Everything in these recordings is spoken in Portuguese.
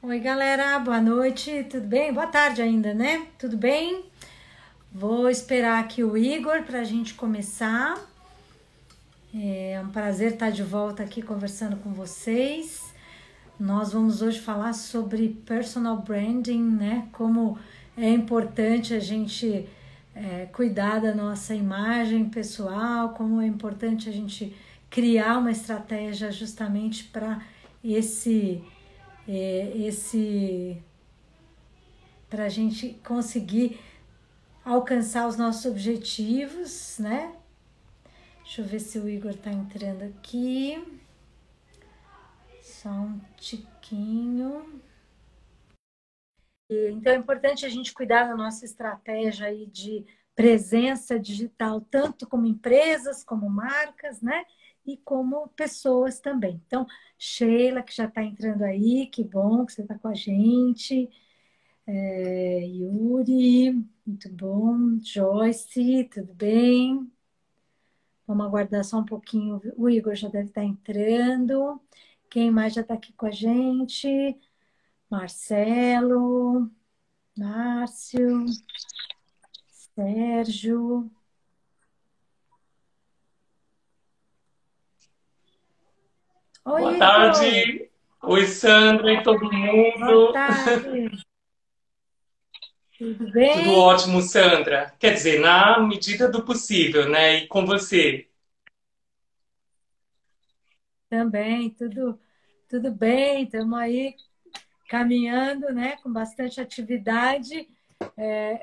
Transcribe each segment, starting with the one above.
Oi, galera, boa noite, tudo bem? Boa tarde ainda, né? Tudo bem? Vou esperar aqui o Igor para a gente começar. É um prazer estar de volta aqui conversando com vocês. Nós vamos hoje falar sobre personal branding, né? Como é importante a gente cuidar da nossa imagem pessoal, como é importante a gente criar uma estratégia justamente para para a gente conseguir alcançar os nossos objetivos, né? Deixa eu ver se o Igor tá entrando aqui. Só um tiquinho. Então é importante a gente cuidar da nossa estratégia aí de presença digital, tanto como empresas, como marcas, né? E como pessoas também. Então, Sheila, que já está entrando aí, que bom que você está com a gente. Yuri, muito bom. Joyce, tudo bem? Vamos aguardar só um pouquinho. O Igor já deve estar entrando. Quem mais já está aqui com a gente? Marcelo, Márcio, Sérgio. Oi, Boa Igor. tarde. Oi, Sandra e todo Boa mundo. tarde. Tudo Tudo bem? ótimo, Sandra. Quer dizer, na medida do possível, né? E com você? Também, tudo bem. Estamos aí caminhando, né, com bastante atividade.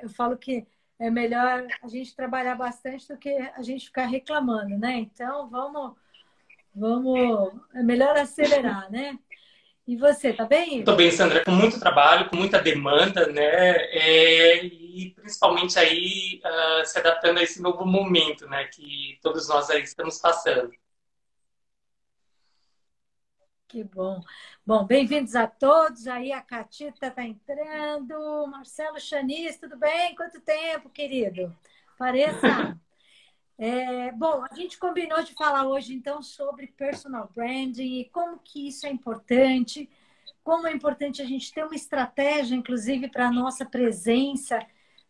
Eu falo que é melhor a gente trabalhar bastante do que a gente ficar reclamando, né? Então, é melhor acelerar, né? E você, tá bem, Eu tô Igor? bem, Sandra, com muito trabalho, com muita demanda, né? E principalmente aí se adaptando a esse novo momento, né? Que todos nós aí estamos passando. Que bom. Bom, bem-vindos a todos. Aí a Catita tá entrando. Marcelo Chanis, tudo bem? Quanto tempo, querido? Pareça. Bom, a gente combinou de falar hoje, então, sobre personal branding e como que isso é importante, como é importante a gente ter uma estratégia, inclusive, para a nossa presença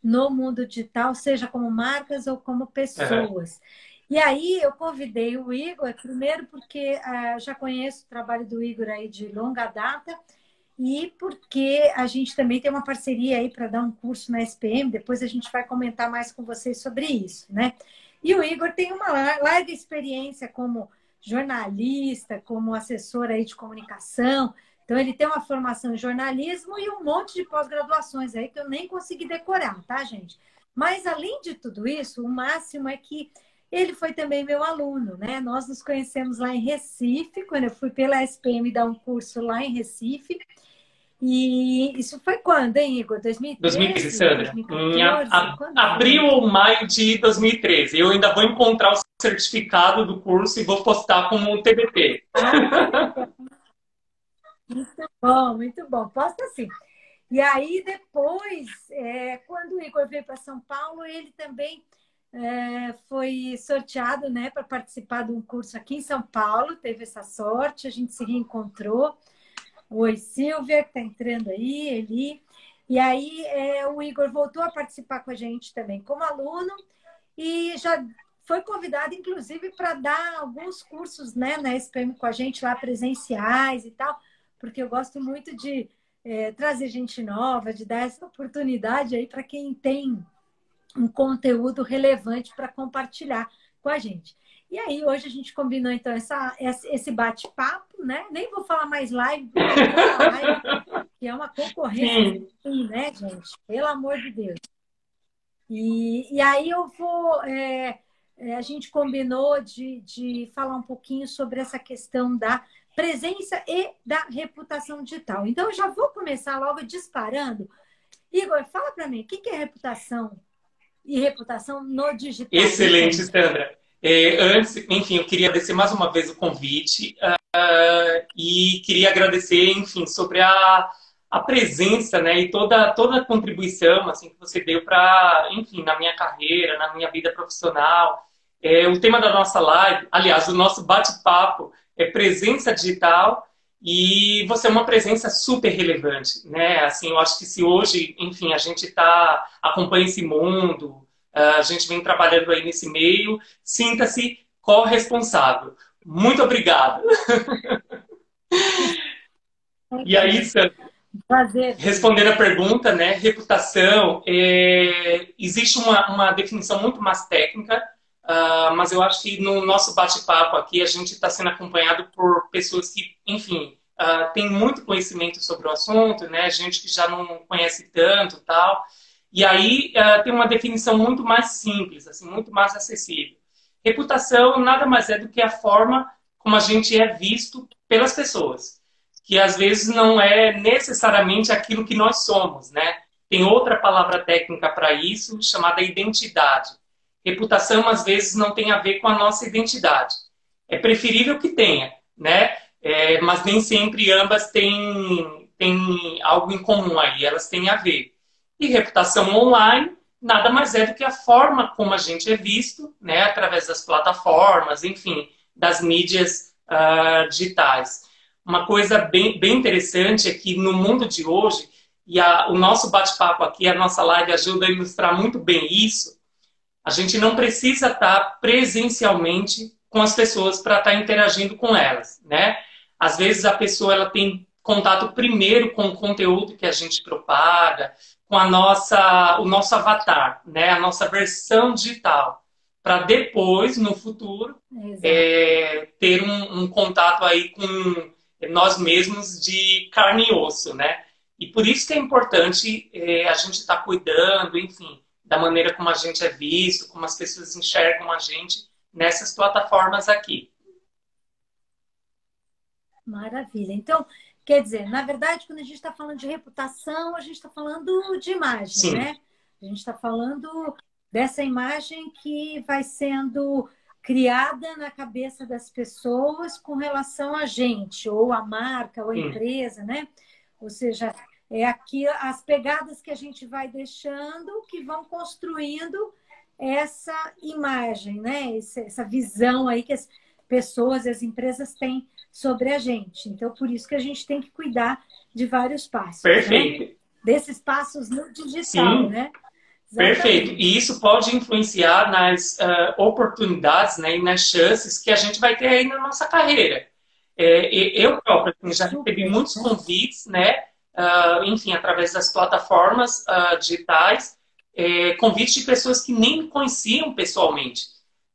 no mundo digital, seja como marcas ou como É. pessoas. E aí eu convidei o Igor, primeiro porque já conheço o trabalho do Igor aí de longa data, e porque a gente também tem uma parceria aí para dar um curso na SPM, depois a gente vai comentar mais com vocês sobre isso, né? E o Igor tem uma larga experiência como jornalista, como assessor aí de comunicação. Então, ele tem uma formação em jornalismo e um monte de pós-graduações aí que eu nem consegui decorar, tá, gente? Mas, além de tudo isso, o máximo é que ele foi também meu aluno, né? Nós nos conhecemos lá em Recife, quando eu fui pela SPM dar um curso lá em Recife. E isso foi quando, hein, Igor? 2013, 2013? Sandra. Em 2014? Quando abril foi? ou maio de 2013. Eu ainda vou encontrar o certificado do curso e vou postar como um TBT. Ah, que legal. Muito bom, muito bom. Posta sim. E aí, depois, quando o Igor veio para São Paulo, ele também foi sorteado, né, para participar de um curso aqui em São Paulo. Teve essa sorte, a gente se reencontrou. Oi, Silvia, que está entrando aí, Eli. E aí, o Igor voltou a participar com a gente também como aluno e já foi convidado, inclusive, para dar alguns cursos, né, na SPM com a gente lá, presenciais e tal, porque eu gosto muito de trazer gente nova, de dar essa oportunidade aí para quem tem um conteúdo relevante para compartilhar com a gente. E aí, hoje a gente combinou, então, esse bate-papo, né? Nem vou falar mais live, porque não é uma live, que é uma concorrência, Sim. sim, né, gente? Pelo amor de Deus. E aí eu vou. A gente combinou de falar um pouquinho sobre essa questão da presença e da reputação digital. Então, eu já vou começar logo disparando. Igor, fala para mim, o que é reputação e reputação no digital? Me Excelente, conta. Sandra. Antes, enfim, eu queria agradecer mais uma vez o convite e queria agradecer, enfim, sobre a presença, né, e toda a contribuição, assim, que você deu para, enfim, na minha carreira, na minha vida profissional. O tema da nossa live, aliás, o nosso bate-papo é presença digital E você é uma presença super relevante, né? Assim, eu acho que se hoje, enfim, a gente acompanha esse mundo, a gente vem trabalhando aí nesse meio, sinta-se corresponsável. Muito obrigado. E aí, Sandra, Prazer, Pedro. respondendo a pergunta, né, reputação, existe uma definição muito mais técnica, mas eu acho que no nosso bate-papo aqui a gente está sendo acompanhado por pessoas que, enfim, têm muito conhecimento sobre o assunto, né, gente que já não conhece tanto, tal. E aí tem uma definição muito mais simples, assim, muito mais acessível. Reputação nada mais é do que a forma como a gente é visto pelas pessoas, que às vezes não é necessariamente aquilo que nós somos, né? Tem outra palavra técnica para isso, chamada identidade. Reputação, às vezes, não tem a ver com a nossa identidade. É preferível que tenha, né? Mas nem sempre ambas têm algo em comum aí, elas têm a ver. E reputação online nada mais é do que a forma como a gente é visto, né? Através das plataformas, enfim, das mídias digitais. Uma coisa bem interessante é que no mundo de hoje, e o nosso bate-papo aqui, a nossa live ajuda a ilustrar muito bem isso, a gente não precisa estar presencialmente com as pessoas para estar interagindo com elas, né? Às vezes a pessoa ela tem contato primeiro com o conteúdo que a gente propaga, com o nosso avatar, né? A nossa versão digital, para depois, no futuro, ter um contato aí com nós mesmos de carne e osso, né? E por isso que é importante a gente estar cuidando, enfim, da maneira como a gente é visto, como as pessoas enxergam a gente nessas plataformas aqui. Maravilha. Então, quer dizer, na verdade, quando a gente está falando de reputação, a gente está falando de imagem, Sim. né? A gente está falando dessa imagem que vai sendo criada na cabeça das pessoas com relação a gente, ou a marca, ou a empresa, né? Ou seja, é aqui as pegadas que a gente vai deixando que vão construindo essa imagem, né? Essa visão aí que as pessoas e as empresas têm sobre a gente. Então, por isso que a gente tem que cuidar de vários passos. Perfeito. Né? Desses passos no digital, Sim. Né? Exatamente. Perfeito. E isso pode influenciar nas oportunidades, né, e nas chances que a gente vai ter aí na nossa carreira. Eu próprio já recebi muitos convites, né? Enfim, através das plataformas digitais, convites de pessoas que nem me conheciam pessoalmente,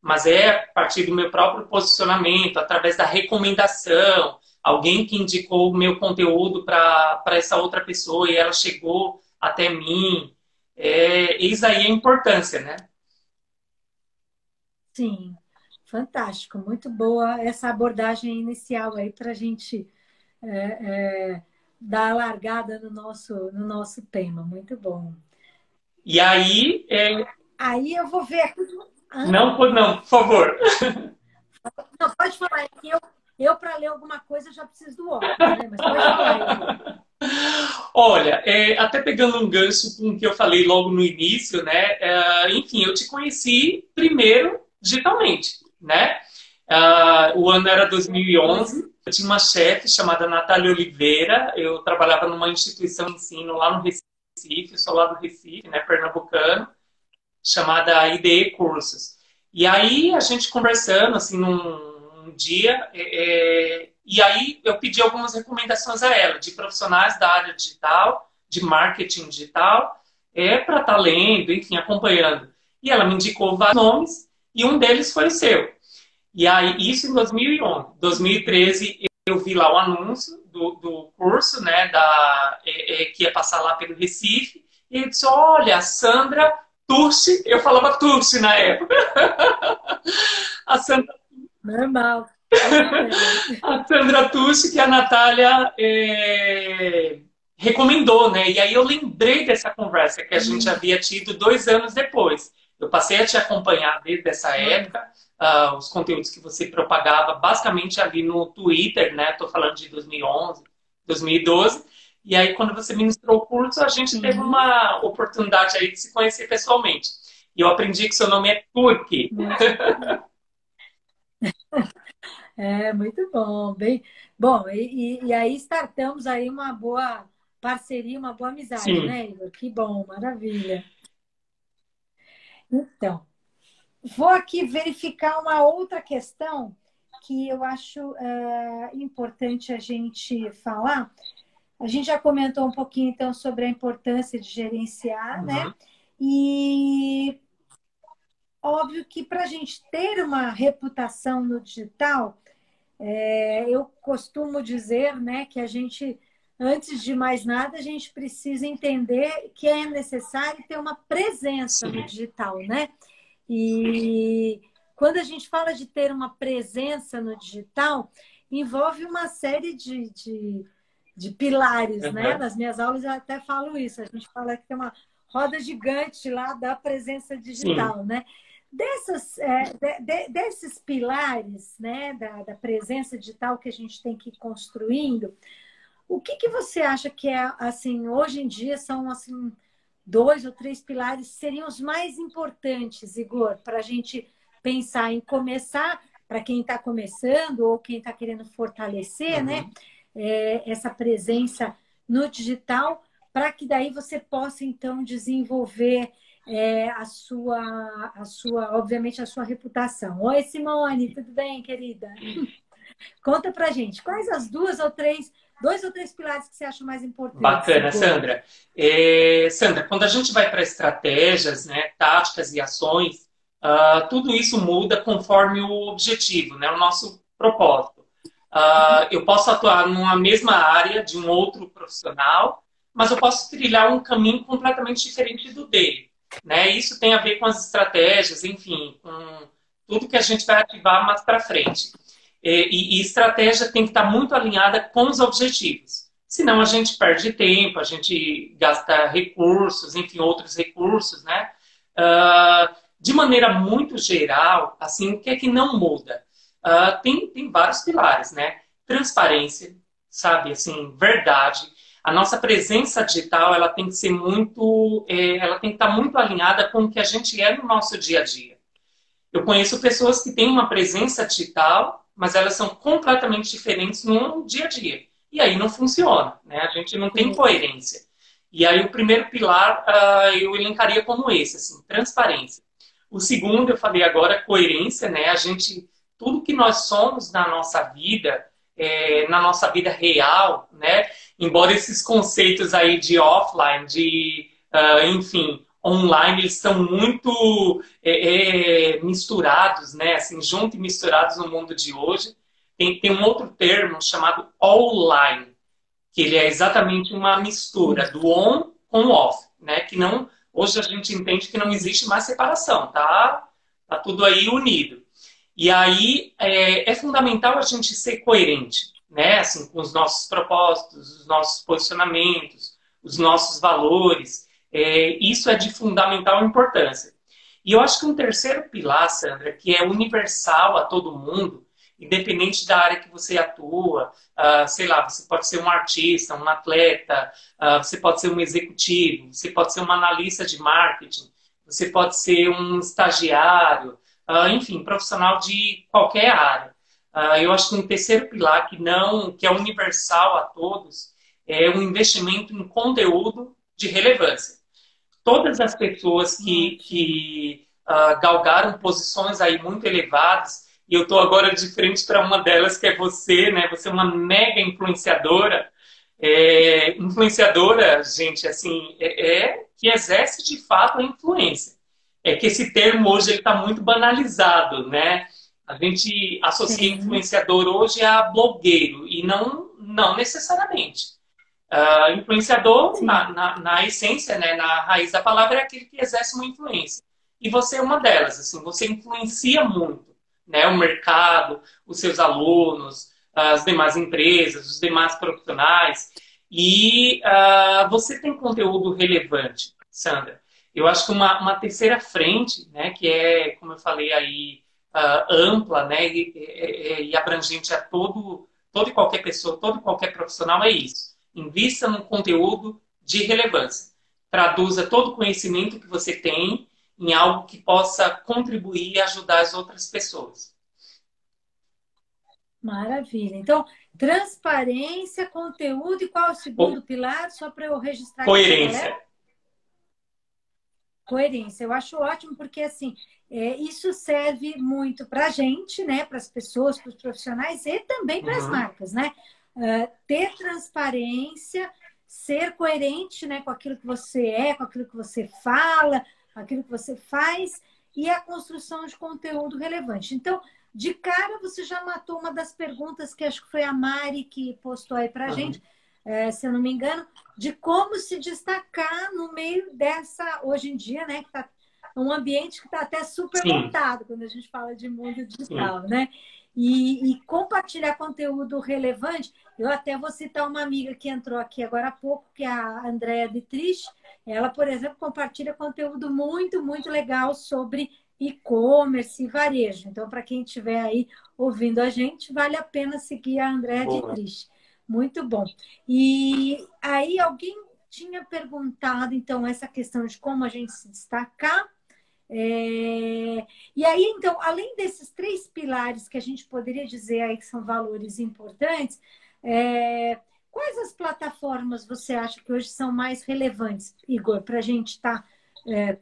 mas a partir do meu próprio posicionamento, através da recomendação, alguém que indicou o meu conteúdo para essa outra pessoa e ela chegou até mim. Eis aí a importância, né? Sim, fantástico, muito boa essa abordagem inicial aí para a gente dar a largada no nosso tema, muito bom. E aí... Aí eu vou ver aqui... Não, por favor. Não, pode falar, é que eu para ler alguma coisa já preciso do óculos, né? Mas pode falar. Olha, até pegando um gancho com o que eu falei logo no início, né? Enfim, eu te conheci primeiro digitalmente, né? O ano era 2011, eu tinha uma chefe chamada Natália Oliveira, eu trabalhava numa instituição de ensino lá no Recife, eu sou lá do Recife, né, pernambucano, chamada IDE Cursos. E aí a gente conversando, assim, num dia, e aí eu pedi algumas recomendações a ela, de profissionais da área digital, de marketing digital, para estar lendo, enfim, acompanhando. E ela me indicou vários nomes, e um deles foi o seu. E aí, isso em 2011. 2013, eu vi lá o anúncio do curso, né, que ia passar lá pelo Recife, e eu disse, olha, a Sandra Turci, eu falava Turci na época. A Sandra... Normal. A Sandra Turci, que a Natália recomendou, né? E aí eu lembrei dessa conversa que a gente havia tido 2 anos depois. Eu passei a te acompanhar desde essa época, os conteúdos que você propagava basicamente ali no Twitter, né? Estou falando de 2011, 2012. E aí, quando você ministrou o curso, a gente teve uma oportunidade aí de se conhecer pessoalmente. E eu aprendi que seu nome é Turki. É muito bom, bem bom. E aí startamos aí uma boa parceria, uma boa amizade, Sim. né, Igor? Que bom, maravilha. Então, vou aqui verificar uma outra questão que eu acho importante a gente falar. A gente já comentou um pouquinho, então, sobre a importância de gerenciar, né? Uhum. E óbvio que para a gente ter uma reputação no digital, eu costumo dizer, né, que a gente, antes de mais nada, a gente precisa entender que é necessário ter uma presença no Sim. digital, né? E quando a gente fala de ter uma presença no digital, envolve uma série de pilares, né? Uhum. Nas minhas aulas eu até falo isso. A gente fala que tem uma roda gigante lá da presença Sim. digital, né? Desses pilares, né, da presença digital que a gente tem que ir construindo, o que você acha que é, assim, hoje em dia são, assim, dois ou três pilares seriam os mais importantes, Igor, para a gente pensar em começar, para quem está começando ou quem está querendo fortalecer, né, Uhum. essa presença no digital, para que daí você possa, então, desenvolver obviamente, a sua reputação. Oi, Simone, tudo bem, querida? Conta pra gente, quais as dois ou três pilares que você acha mais importantes, Bacana, Igor? Sandra. Sandra, quando a gente vai para estratégias, né, táticas e ações, tudo isso muda conforme o objetivo, né, o nosso propósito. Eu posso atuar numa mesma área de um outro profissional, mas eu posso trilhar um caminho completamente diferente do dele. Né? Isso tem a ver com as estratégias, enfim, com tudo que a gente vai ativar mais para frente. E estratégia tem que estar muito alinhada com os objetivos. Senão a gente perde tempo, a gente gasta recursos, enfim, outros recursos, né? De maneira muito geral, assim, o que é que não muda? Tem vários pilares, né? Transparência, sabe, assim, verdade. A nossa presença digital, ela tem que ser muito, ela tem que estar muito alinhada com o que a gente é no nosso dia a dia. Eu conheço pessoas que têm uma presença digital, mas elas são completamente diferentes no dia a dia. E aí não funciona, né? A gente não tem Sim, coerência. E aí o primeiro pilar eu elencaria como esse, assim, transparência. O segundo, eu falei agora, coerência, né? A gente, tudo que nós somos na nossa vida real, né? Embora esses conceitos aí de offline, enfim, online, eles estão muito misturados, né? Assim, junto e misturados no mundo de hoje. Tem um outro termo chamado online, que ele é exatamente uma mistura do on com o off, né? Que não, hoje a gente entende que não sim, existe mais separação, tá? Tá tudo aí unido. E aí é fundamental a gente ser coerente, né? Assim, com os nossos propósitos, os nossos posicionamentos, os nossos valores. Isso é de fundamental importância. E eu acho que um terceiro pilar, Sandra, que é universal a todo mundo, independente da área que você atua, sei lá, você pode ser um artista, um atleta, você pode ser um executivo, você pode ser um analista de marketing, você pode ser um estagiário, enfim, profissional de qualquer área. Eu acho que um terceiro pilar que é universal a todos é o investimento em conteúdo de relevância. Todas as pessoas ótimo. que galgaram posições aí muito elevadas, e eu estou agora de frente para uma delas que é você, né? Você é uma mega influenciadora. Influenciadora, gente, assim, que exerce de fato a influência. É que esse termo hoje está muito banalizado, né? A gente associa Sim, influenciador hoje a blogueiro, e não necessariamente. Influenciador, sim, na essência, né, na raiz da palavra, é aquele que exerce uma influência. E você é uma delas, assim, você influencia muito, né, o mercado, os seus alunos, as demais empresas, os demais profissionais. E você tem conteúdo relevante, Sandra. Eu acho que uma terceira frente, né, que é, como eu falei aí, ampla, né, e abrangente a todo e qualquer pessoa, todo e qualquer profissional, é isso. Invista num conteúdo de relevância. Traduza todo o conhecimento que você tem em algo que possa contribuir e ajudar as outras pessoas. Maravilha. Então, transparência, conteúdo e qual é o segundo pilar? Só para eu registrar aqui para a Coerência. galera. Coerência. Eu acho ótimo porque, assim, isso serve muito para a gente, né? Para as pessoas, para os profissionais e também para as Uhum. marcas, né? Ter transparência, ser coerente, né, com aquilo que você é, com aquilo que você fala, com aquilo que você faz e a construção de conteúdo relevante. Então, de cara, você já matou uma das perguntas que acho que foi a Mari que postou aí para a Uhum. gente, se eu não me engano, de como se destacar no meio dessa, hoje em dia, né, que está um ambiente que está até super Sim, lotado quando a gente fala de mundo sim. digital, né? E compartilhar conteúdo relevante. Eu até vou citar uma amiga que entrou aqui agora há pouco, que é a Andrea Dietrich. Ela, por exemplo, compartilha conteúdo muito, muito legal sobre e-commerce e varejo. Então, para quem estiver aí ouvindo a gente, vale a pena seguir a Andrea Boa. Dietrich. Muito bom. E aí alguém tinha perguntado, então, essa questão de como a gente se destacar. E aí, então, além desses três pilares que a gente poderia dizer aí que são valores importantes, quais as plataformas você acha que hoje são mais relevantes, Igor, para a gente estar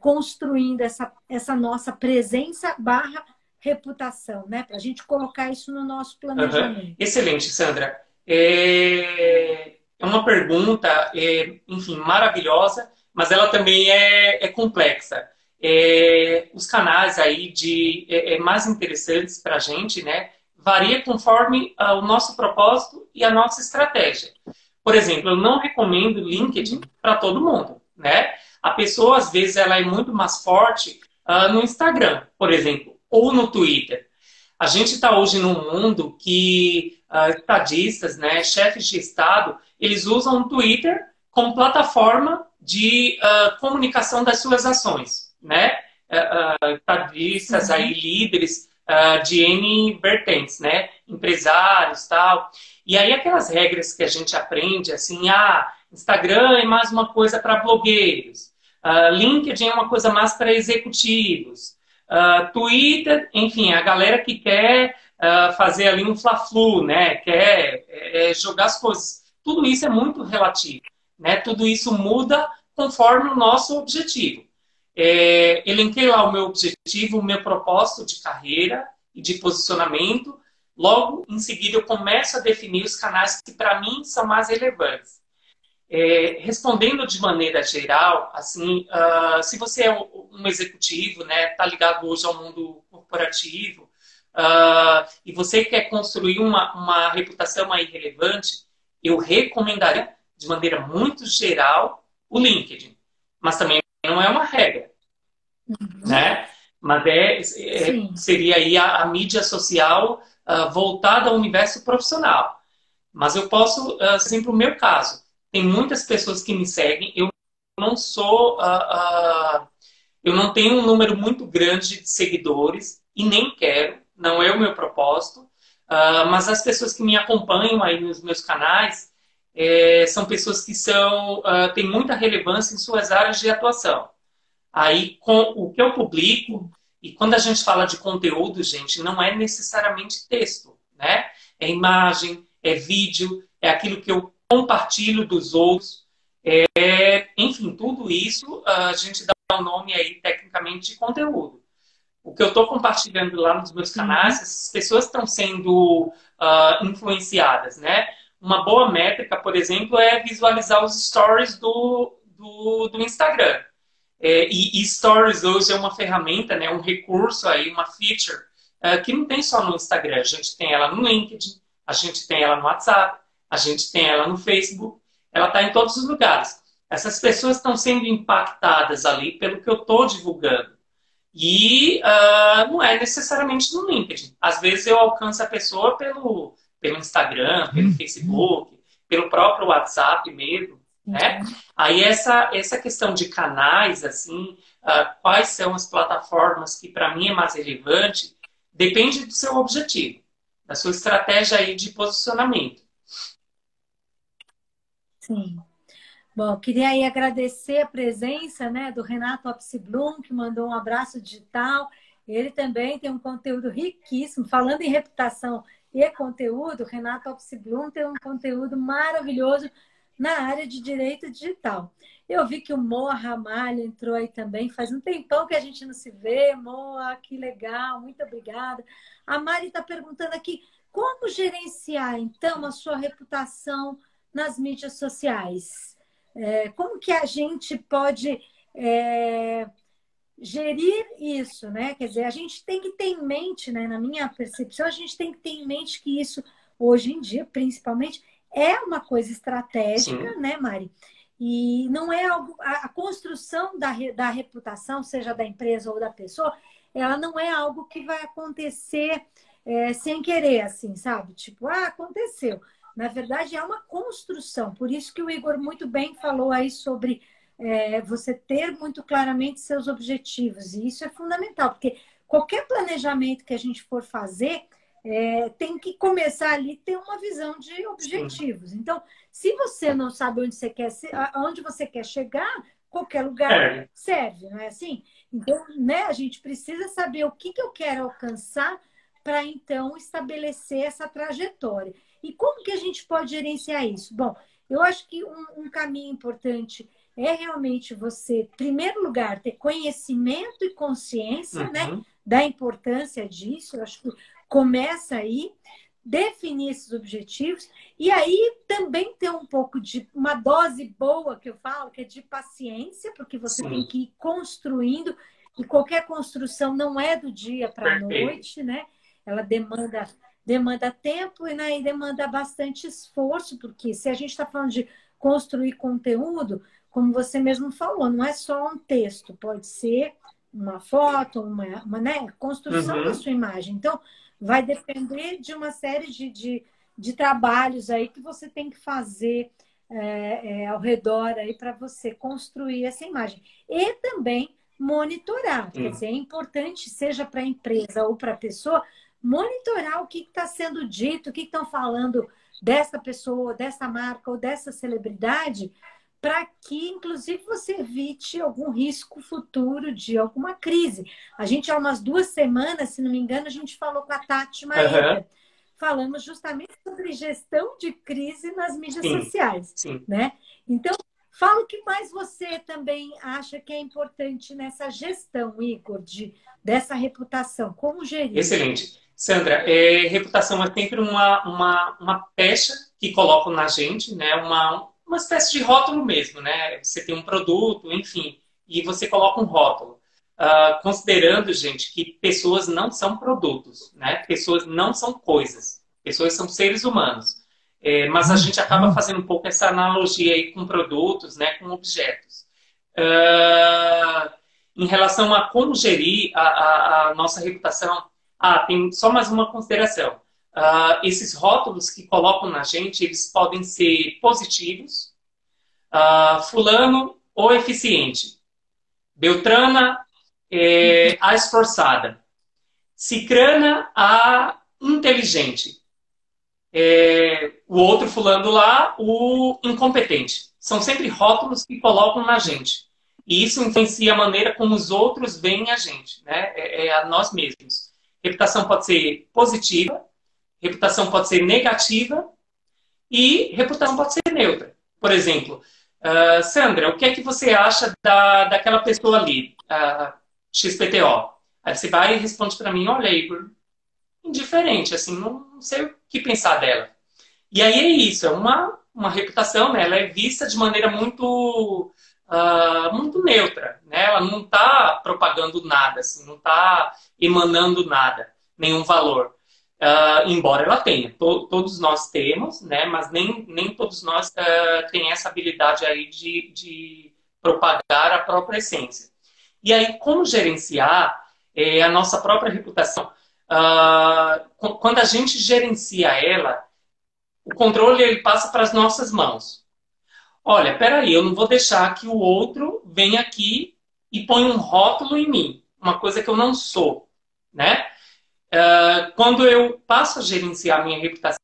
construindo essa nossa presença barra reputação, né? Para a gente colocar isso no nosso Uhum. planejamento. Excelente, Sandra. É uma pergunta, enfim, maravilhosa, mas ela também é complexa. Os canais aí mais interessantes para a gente, né, varia conforme o nosso propósito e a nossa estratégia. Por exemplo, eu não recomendo LinkedIn para todo mundo, né? A pessoa, às vezes, ela é muito mais forte no Instagram, por exemplo, ou no Twitter. A gente está hoje num mundo que estadistas, né, chefes de Estado, eles usam o Twitter como plataforma de comunicação das suas ações, né? Estadistas, aí, Sim. líderes de N vertentes, né? Empresários, tal. E aí aquelas regras que a gente aprende, assim, Instagram é mais uma coisa para blogueiros, LinkedIn é uma coisa mais para executivos, Twitter, enfim, a galera que quer fazer ali um fla-flu, né? Quer jogar as coisas. Tudo isso é muito relativo, né? Tudo isso muda conforme o nosso objetivo. Elenquei lá o meu objetivo, o meu propósito de carreira e de posicionamento. Logo, em seguida, eu começo a definir os canais que, para mim, são mais relevantes. Respondendo de maneira geral, assim, se você é um executivo, né, está ligado hoje ao mundo corporativo, e você quer construir uma reputação aí relevante, eu recomendaria, de maneira muito geral, o LinkedIn. Mas também não é uma regra, né? Mas Sim. seria aí a mídia social voltada ao universo profissional. Mas eu posso, sempre o meu caso. Tem muitas pessoas que me seguem. Eu não sou, eu não tenho um número muito grande de seguidores e nem quero. Não é o meu propósito. Mas as pessoas que me acompanham aí nos meus canais são pessoas que têm muita relevância em suas áreas de atuação. Aí, com o que eu publico, e quando a gente fala de conteúdo, gente, não é necessariamente texto, né? É imagem, é vídeo, é aquilo que eu compartilho dos outros. Enfim, tudo isso a gente dá um nome aí, tecnicamente, de conteúdo. O que eu estou compartilhando lá nos meus canais, Sim. essas pessoas estão sendo influenciadas, né? Uma boa métrica, por exemplo, é visualizar os stories do Instagram. E Stories hoje é uma ferramenta, né, um recurso aí, uma feature, que não tem só no Instagram. A gente tem ela no LinkedIn, a gente tem ela no WhatsApp, a gente tem ela no Facebook. Ela está em todos os lugares. Essas pessoas estão sendo impactadas ali pelo que eu estou divulgando. E não é necessariamente no LinkedIn. Às vezes eu alcanço a pessoa pelo Instagram, pelo Facebook, pelo próprio WhatsApp mesmo, né? Aí essa questão de canais, assim, quais são as plataformas que para mim é mais relevante, depende do seu objetivo, da sua estratégia aí de posicionamento. Sim. Bom, queria aí agradecer a presença, né, do Renato Opsblum, que mandou um abraço digital. Ele também tem um conteúdo riquíssimo. Falando em reputação e conteúdo, Renata Opsblum tem um conteúdo maravilhoso na área de direito digital. Eu vi que o Moa Ramalho entrou aí também, faz um tempão que a gente não se vê. Moa, que legal, muito obrigada. A Mari está perguntando aqui, como gerenciar, então, a sua reputação nas mídias sociais? Como que a gente pode gerir isso, né? Quer dizer, a gente tem que ter em mente, né? Na minha percepção, a gente tem que ter em mente que isso, hoje em dia, principalmente, é uma coisa estratégica, Sim. né, Mari? E não é algo. A construção da reputação, seja da empresa ou da pessoa, ela não é algo que vai acontecer sem querer, assim, sabe? Tipo, aconteceu. Na verdade, é uma construção. Por isso que o Igor muito bem falou aí sobre você ter muito claramente seus objetivos. E isso é fundamental, porque qualquer planejamento que a gente for fazer tem que começar ali ter uma visão de Sim. objetivos. Então, se você não sabe onde você quer chegar, qualquer lugar É. serve, não é assim? Então, né, a gente precisa saber o que eu quero alcançar para então estabelecer essa trajetória. E como que a gente pode gerenciar isso? Bom, eu acho que um caminho importante é realmente você, em primeiro lugar, ter conhecimento e consciência, né, Uhum. da importância disso. Eu acho que começa aí, definir esses objetivos e aí também ter um pouco de uma dose boa, que eu falo, que é de paciência, porque você tem Sim. que ir construindo e qualquer construção não é do dia para a Perfeito. noite, né? Ela demanda tempo e, né, e demanda bastante esforço, porque se a gente está falando de construir conteúdo, como você mesmo falou, não é só um texto, pode ser uma foto, né, construção da Uhum. sua imagem. Então, vai depender de uma série de trabalhos aí que você tem que fazer ao redor aí para você construir essa imagem. E também monitorar, quer Sim. dizer, é importante, seja para a empresa ou para a pessoa, monitorar o que está sendo dito, o que estão falando dessa pessoa, dessa marca ou dessa celebridade, para que, inclusive, você evite algum risco futuro de alguma crise. A gente, há umas 2 semanas, se não me engano, a gente falou com a Tati Aham. Maeda. Falamos justamente sobre gestão de crise nas mídias Sim. sociais, Sim. né? Então, fala o que mais você também acha que é importante nessa gestão, Igor, dessa reputação. Como gerir? Excelente. Sandra, reputação é sempre uma pecha que colocam na gente, né? Uma espécie de rótulo mesmo, né? Você tem um produto, enfim, e você coloca um rótulo. Considerando, gente, que pessoas não são produtos, né? Pessoas não são coisas. Pessoas são seres humanos. Mas a gente acaba fazendo um pouco essa analogia aí com produtos, né? Com objetos. Ah, em relação a como gerir a nossa reputação, tem só mais uma consideração. Esses rótulos que colocam na gente, eles podem ser positivos, fulano ou eficiente, Beltrana a esforçada, Cicrana a inteligente, o outro fulano lá o incompetente. São sempre rótulos que colocam na gente. E isso influencia a maneira como os outros veem a gente, né? A nós mesmos. Reputação pode ser positiva, reputação pode ser negativa e reputação pode ser neutra. Por exemplo, Sandra, o que é que você acha daquela pessoa ali, XPTO? Aí você vai e responde para mim, olha, Igor, indiferente, assim, não sei o que pensar dela. E aí é isso, é uma reputação, né? Ela é vista de maneira muito neutra, né? Ela não está propagando nada, assim, não está emanando nada, nenhum valor. Embora ela tenha, todos nós temos, né? Mas nem todos nós têm essa habilidade aí de propagar a própria essência. E aí, como gerenciar a nossa própria reputação? Quando a gente gerencia ela, o controle ele passa para as nossas mãos. Olha, peraí, eu não vou deixar que o outro venha aqui e ponha um rótulo em mim, uma coisa que eu não sou, né? Quando eu passo a gerenciar a minha reputação,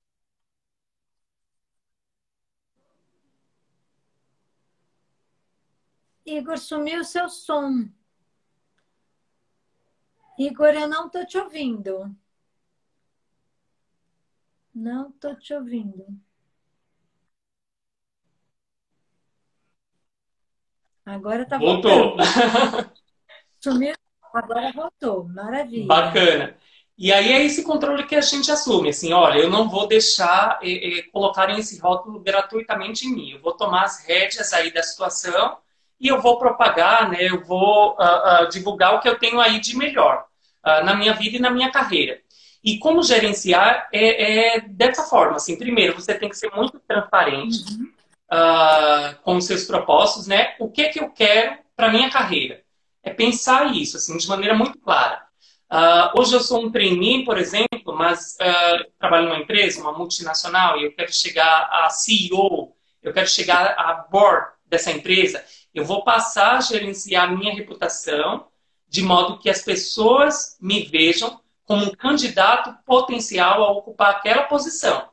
Igor, sumiu o seu som. Igor, eu não estou te ouvindo. Não estou te ouvindo. Agora está Voltou. voltando. Sumiu, agora voltou. Maravilha. Bacana. E aí é esse controle que a gente assume, assim, olha, eu não vou deixar colocarem esse rótulo gratuitamente em mim. Eu vou tomar as rédeas aí da situação e eu vou propagar, né? Eu vou divulgar o que eu tenho aí de melhor na minha vida e na minha carreira. E como gerenciar é dessa forma, assim, primeiro você tem que ser muito transparente com os seus propósitos, né? O que é que eu quero para minha carreira? É pensar isso, assim, de maneira muito clara. Hoje eu sou um trainee, por exemplo, mas trabalho numa empresa, uma multinacional, e eu quero chegar a CEO, eu quero chegar a board dessa empresa. Eu vou passar a gerenciar a minha reputação de modo que as pessoas me vejam como um candidato potencial a ocupar aquela posição.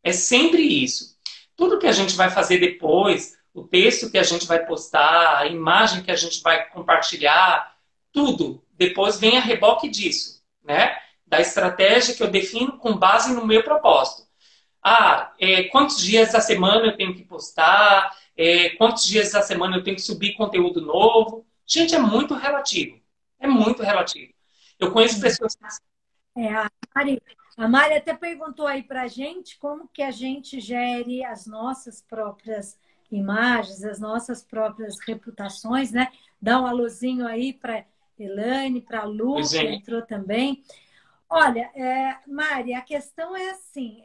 É sempre isso. Tudo que a gente vai fazer depois, o texto que a gente vai postar, a imagem que a gente vai compartilhar, tudo depois vem a reboque disso, né? Da estratégia que eu defino com base no meu propósito. Quantos dias da semana eu tenho que postar? Quantos dias da semana eu tenho que subir conteúdo novo? Gente, é muito relativo. É muito relativo. Eu conheço pessoas que... A Mari até perguntou aí para a gente como que a gente gere as nossas próprias imagens, as nossas próprias reputações, né? Dá um alôzinho aí para Elaine, para a Lu, que entrou também. Olha, Mari, a questão é assim,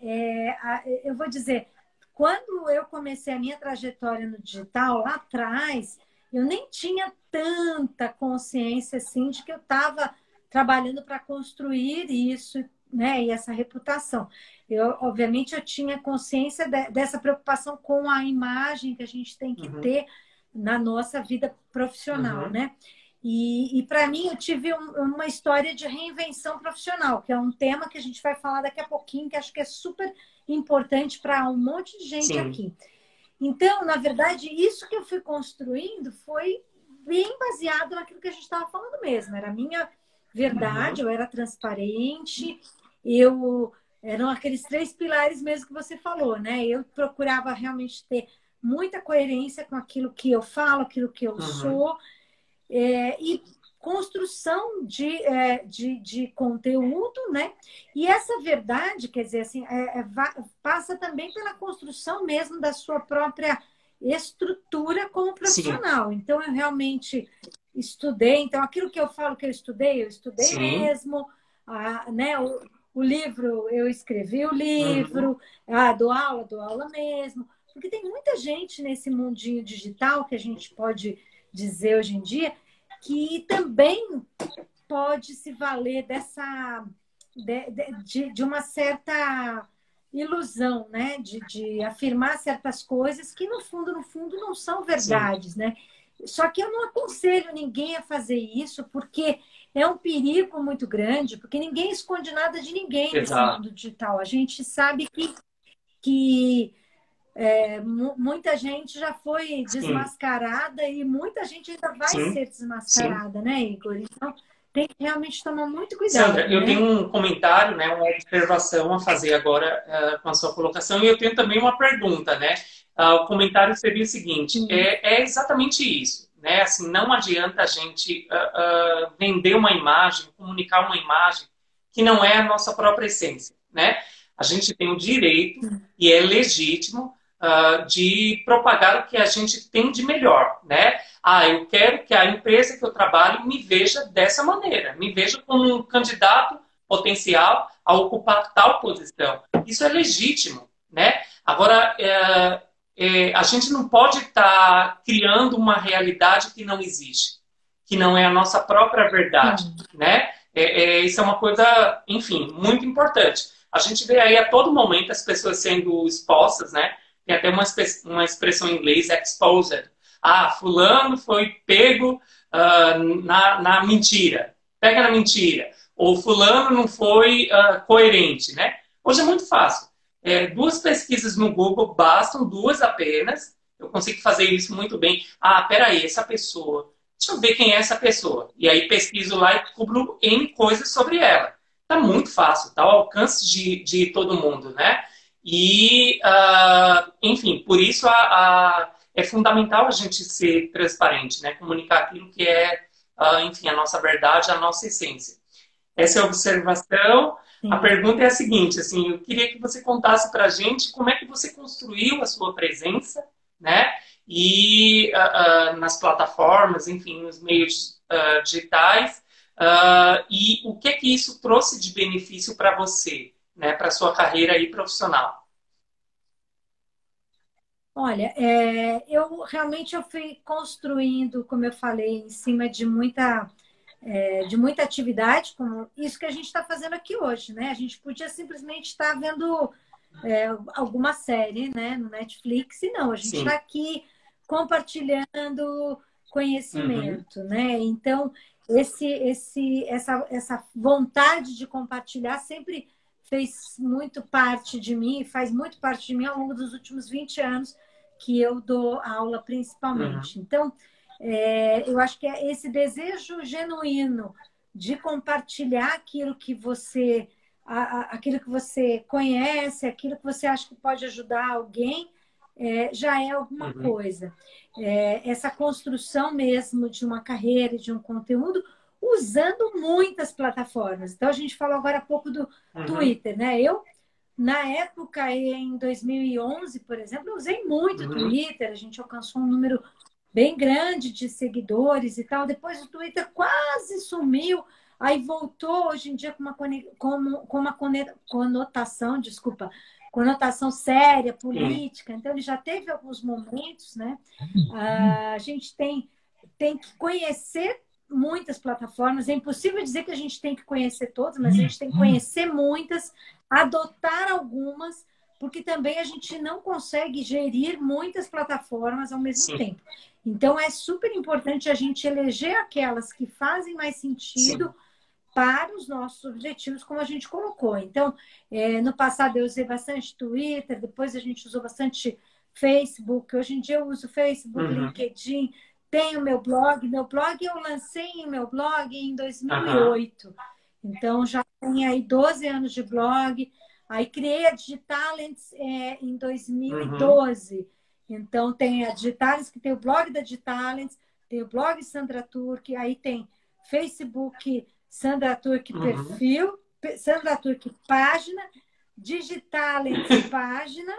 eu vou dizer, quando eu comecei a minha trajetória no digital, lá atrás, eu nem tinha tanta consciência assim de que eu estava trabalhando para construir isso, né, e essa reputação. Obviamente, eu tinha consciência dessa preocupação com a imagem que a gente tem que ter na nossa vida profissional, né? E para mim, eu tive uma história de reinvenção profissional, que é um tema que a gente vai falar daqui a pouquinho, que acho que é super importante para um monte de gente aqui. Então, na verdade, isso que eu fui construindo foi bem baseado naquilo que a gente estava falando mesmo. Era a minha verdade, eu era transparente, eram aqueles 3 pilares mesmo que você falou, né? Eu procurava realmente ter muita coerência com aquilo que eu falo, aquilo que eu sou, e construção de conteúdo, né? E essa verdade, quer dizer, assim, passa também pela construção mesmo da sua própria estrutura como profissional. Sim. Então, eu realmente estudei. Então, aquilo que eu falo que eu estudei Sim. mesmo. Né? O livro, eu escrevi o livro. Dou aula mesmo. Porque tem muita gente nesse mundinho digital que a gente pode dizer hoje em dia que também pode se valer de uma certa ilusão, né? De afirmar certas coisas que, no fundo, não são verdades, Sim. né? Só que eu não aconselho ninguém a fazer isso, porque é um perigo muito grande, porque ninguém esconde nada de ninguém nesse mundo digital. A gente sabe que muita gente já foi desmascarada Sim. e muita gente ainda vai Sim. ser desmascarada, Sim. né, Igor? Então, tem que realmente tomar muito cuidado. Sandra, eu tenho um comentário, né, uma observação a fazer agora com a sua colocação, e eu tenho também uma pergunta, né? O comentário seria o seguinte, é exatamente isso, né? Assim, não adianta a gente vender uma imagem, comunicar uma imagem que não é a nossa própria essência, né? A gente tem o direito, e é legítimo, de propagar o que a gente tem de melhor, né? Eu quero que a empresa que eu trabalho me veja dessa maneira, me veja como um candidato potencial a ocupar tal posição. Isso é legítimo, né? Agora, a gente não pode estar criando uma realidade que não existe, que não é a nossa própria verdade, né? Isso é uma coisa, enfim, muito importante. A gente vê aí a todo momento as pessoas sendo expostas, né? Tem até uma expressão em inglês, exposed. Fulano foi pego na mentira. Pega na mentira. Ou fulano não foi coerente, né? Hoje é muito fácil. 2 pesquisas no Google, bastam 2 apenas. Eu consigo fazer isso muito bem. Peraí, essa pessoa. Deixa eu ver quem é essa pessoa. E aí pesquiso lá e descubro N coisas sobre ela. tá muito fácil, tá ao alcance de todo mundo, né? E, enfim, por isso é fundamental a gente ser transparente, né? Comunicar aquilo que é, enfim, a nossa verdade, a nossa essência. Essa é a observação. A Sim. pergunta é a seguinte, assim, eu queria que você contasse para a gente como é que você construiu a sua presença, né? E nas plataformas, enfim, nos meios digitais, e o que é que isso trouxe de benefício para você, né? Para a sua carreira aí profissional. Olha, eu realmente eu fui construindo, como eu falei, em cima de muita atividade, como isso que a gente está fazendo aqui hoje, né? A gente podia simplesmente estar vendo alguma série, né, no Netflix, e não, a gente está Sim. aqui compartilhando Uhum. conhecimento, né? Então, essa vontade de compartilhar sempre fez muito parte de mim, faz muito parte de mim ao longo dos últimos 20 anos que eu dou aula Uhum. principalmente. Então, eu acho que é esse desejo genuíno de compartilhar aquilo que você conhece, aquilo que você acha que pode ajudar alguém, já é alguma Uhum. coisa. Essa construção mesmo de uma carreira, de um conteúdo, usando muitas plataformas. Então, a gente falou agora há pouco do Uhum. Twitter, né? Na época, em 2011, por exemplo, eu usei muito o Uhum. Twitter, a gente alcançou um número bem grande de seguidores e tal. Depois o Twitter quase sumiu, aí voltou hoje em dia com uma conotação, desculpa, conotação séria, Sim. política. Então ele já teve alguns momentos, né? A gente tem que conhecer muitas plataformas. É impossível dizer que a gente tem que conhecer todas, mas a gente tem que conhecer muitas, adotar algumas, porque também a gente não consegue gerir muitas plataformas ao mesmo Sim. tempo. Então, é super importante a gente eleger aquelas que fazem mais Sim. sentido para os nossos objetivos, como a gente colocou. Então, no passado eu usei bastante Twitter, depois a gente usou bastante Facebook. Hoje em dia eu uso Facebook, Uhum. LinkedIn, tenho meu blog. Meu blog eu lancei meu blog em Aham. 2008. Então, já tem aí 12 anos de blog. Aí criei a Digitalents em Uhum. 2012. Então, tem a Digitalents, que tem o blog da Digitalents, tem o blog Sandra Turk, aí tem Facebook Sandra Turk Uhum. perfil, Sandra Turk página, Digitalents página,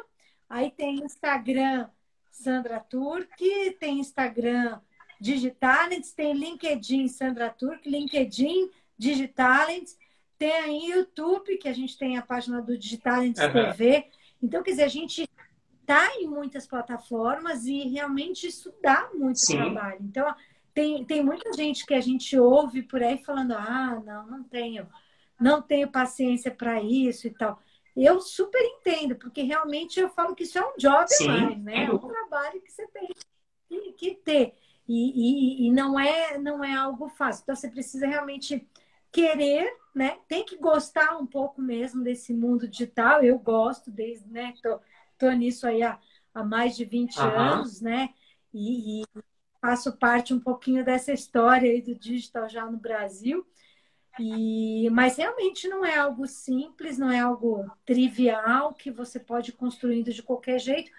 aí tem Instagram Sandra Turk, tem Instagram Digitalents, tem LinkedIn Sandra Turk, LinkedIn Digitalents, tem aí YouTube, que a gente tem a página do Digitalents Aham. TV. Então, quer dizer, a gente está em muitas plataformas e realmente isso dá muito Sim. trabalho. Então, tem muita gente que a gente ouve por aí falando: ah, não tenho paciência para isso e tal. Eu super entendo, porque realmente eu falo que isso é um job a Sim. mais, Sem né? É um dúvida. trabalho que você tem que ter. E não é algo fácil. Então, você precisa realmente querer, né? Tem que gostar um pouco mesmo desse mundo digital. Eu gosto, desde, né? Tô nisso aí há mais de 20 Aham. anos, né? E faço parte um pouquinho dessa história aí do digital já no Brasil. Mas realmente não é algo simples, não é algo trivial que você pode ir construindo de qualquer jeito.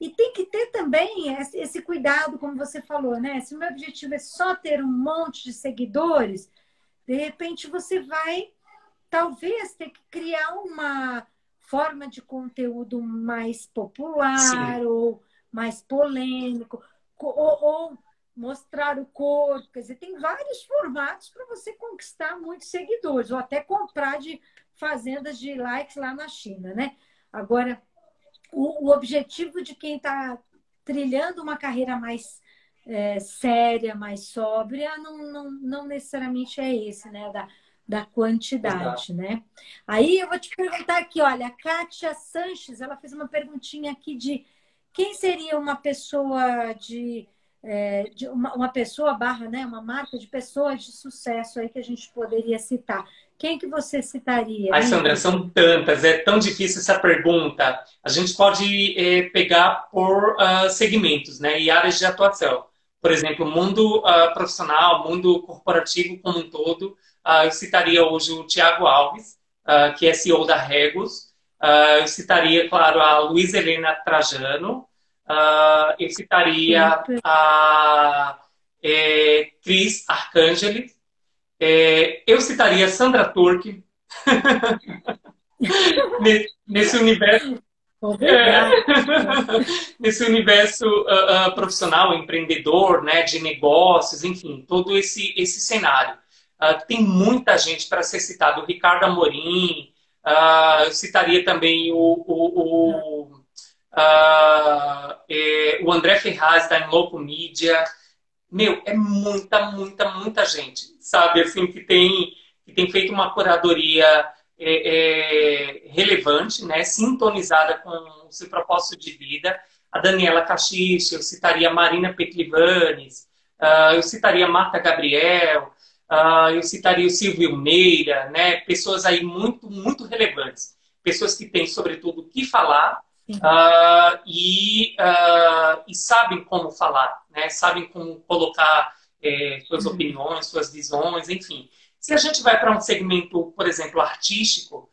E tem que ter também esse cuidado, como você falou, né? Se o meu objetivo é só ter um monte de seguidores, de repente você vai talvez ter que criar uma forma de conteúdo mais popular Sim. ou mais polêmico, ou mostrar o corpo. Quer dizer, tem vários formatos para você conquistar muitos seguidores, ou até comprar de fazendas de likes lá na China, né? Agora, o objetivo de quem está trilhando uma carreira mais séria, mais sóbria, não necessariamente é esse, né? Da Exato. quantidade, né? Aí eu vou te perguntar aqui, olha, a Kátia Sanches, ela fez uma perguntinha aqui de quem seria uma pessoa de uma pessoa barra, né? Uma marca de pessoas de sucesso aí que a gente poderia citar. Quem que você citaria, Ai, hein, Sandra, Vitor? são tantas, é tão difícil essa pergunta. A gente pode pegar por segmentos, né, e áreas de atuação. Por exemplo, mundo profissional, mundo corporativo como um todo. Eu citaria hoje o Tiago Alves, que é CEO da Regus. Eu citaria, claro, a Luísa Helena Trajano. Eu citaria a Cris Arcangeli. Eu citaria a Sandra Turk. Nesse universo. Nesse universo profissional, empreendedor, né, de negócios, enfim, todo esse cenário. Tem muita gente para ser citado. O Ricardo Amorim, eu citaria também o André Ferraz, da Inloco Media. Meu, é muita gente, sabe? Assim, que tem feito uma curadoria relevante, né? Sintonizada com o seu propósito de vida. A Daniela Caxixe, eu citaria a Marina Petlivanes, eu citaria a Marta Gabriel, eu citaria o Silvio Meira, né? Pessoas aí muito relevantes. Pessoas que têm, sobretudo, o que falar e sabem como falar, né? Sabem como colocar suas opiniões, suas visões, enfim. Se a gente vai para um segmento, por exemplo, artístico,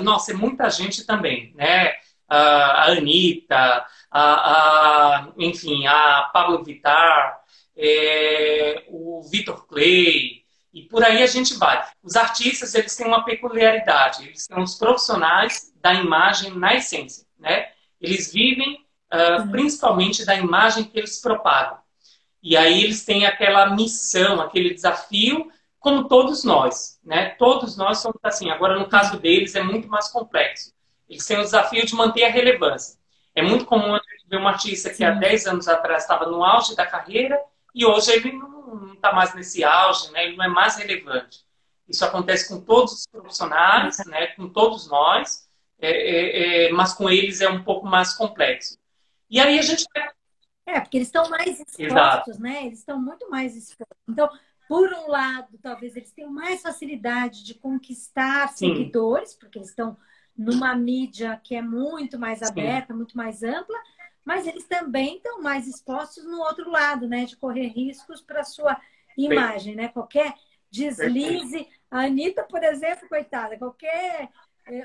nossa, é muita gente também, né? A Anitta, enfim, a Pablo Vittar, o Vitor Clay, e por aí a gente vai. Os artistas, eles têm uma peculiaridade, eles são os profissionais da imagem na essência, né? Eles vivem principalmente da imagem que eles propagam. E aí eles têm aquela missão, aquele desafio, como todos nós, né? Todos nós somos assim. Agora, no caso deles, é muito mais complexo. Eles têm o desafio de manter a relevância. É muito comum a gente ver um artista que há 10 anos atrás estava no auge da carreira e hoje ele não está mais nesse auge, né? Ele não é mais relevante. Isso acontece com todos os profissionais, né? Com todos nós, mas com eles é um pouco mais complexo. E aí a gente... porque eles estão mais expostos, exato, né? Eles estão muito mais expostos. Então, por um lado, talvez eles tenham mais facilidade de conquistar seguidores, porque eles estão numa mídia que é muito mais aberta, muito mais ampla, mas eles também estão mais expostos no outro lado, né? De correr riscos para a sua imagem, né? Qualquer deslize. A Anitta, por exemplo, coitada, qualquer...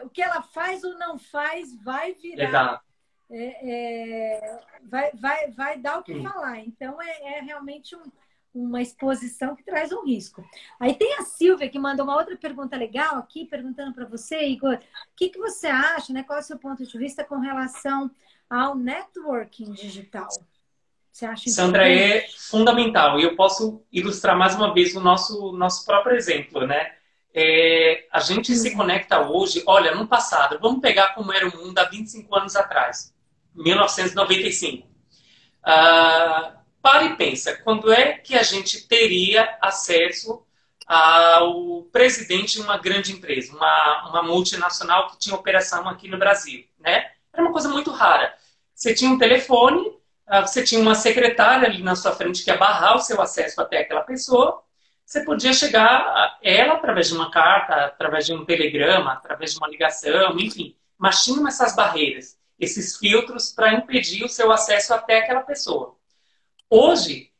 o que ela faz ou não faz vai virar... vai dar o que falar. Então, realmente uma exposição que traz um risco. Aí tem a Silvia, que mandou uma outra pergunta legal aqui, perguntando para você, Igor, o que você acha, né? Qual é o seu ponto de vista com relação ao networking digital? Você acha Sandra, é fundamental. E eu posso ilustrar mais uma vez o nosso próprio exemplo, né? A gente se conecta hoje, olha, no passado, vamos pegar como era o mundo há 25 anos atrás, 1995. Para e pensa, quando é que a gente teria acesso ao presidente de uma grande empresa, uma multinacional que tinha operação aqui no Brasil, né? Era uma coisa muito rara. Você tinha um telefone, você tinha uma secretária ali na sua frente que ia barrar o seu acesso até aquela pessoa. Você podia chegar a ela através de uma carta, através de um telegrama, através de uma ligação, enfim. Mas tinham essas barreiras, esses filtros para impedir o seu acesso até aquela pessoa. Hoje,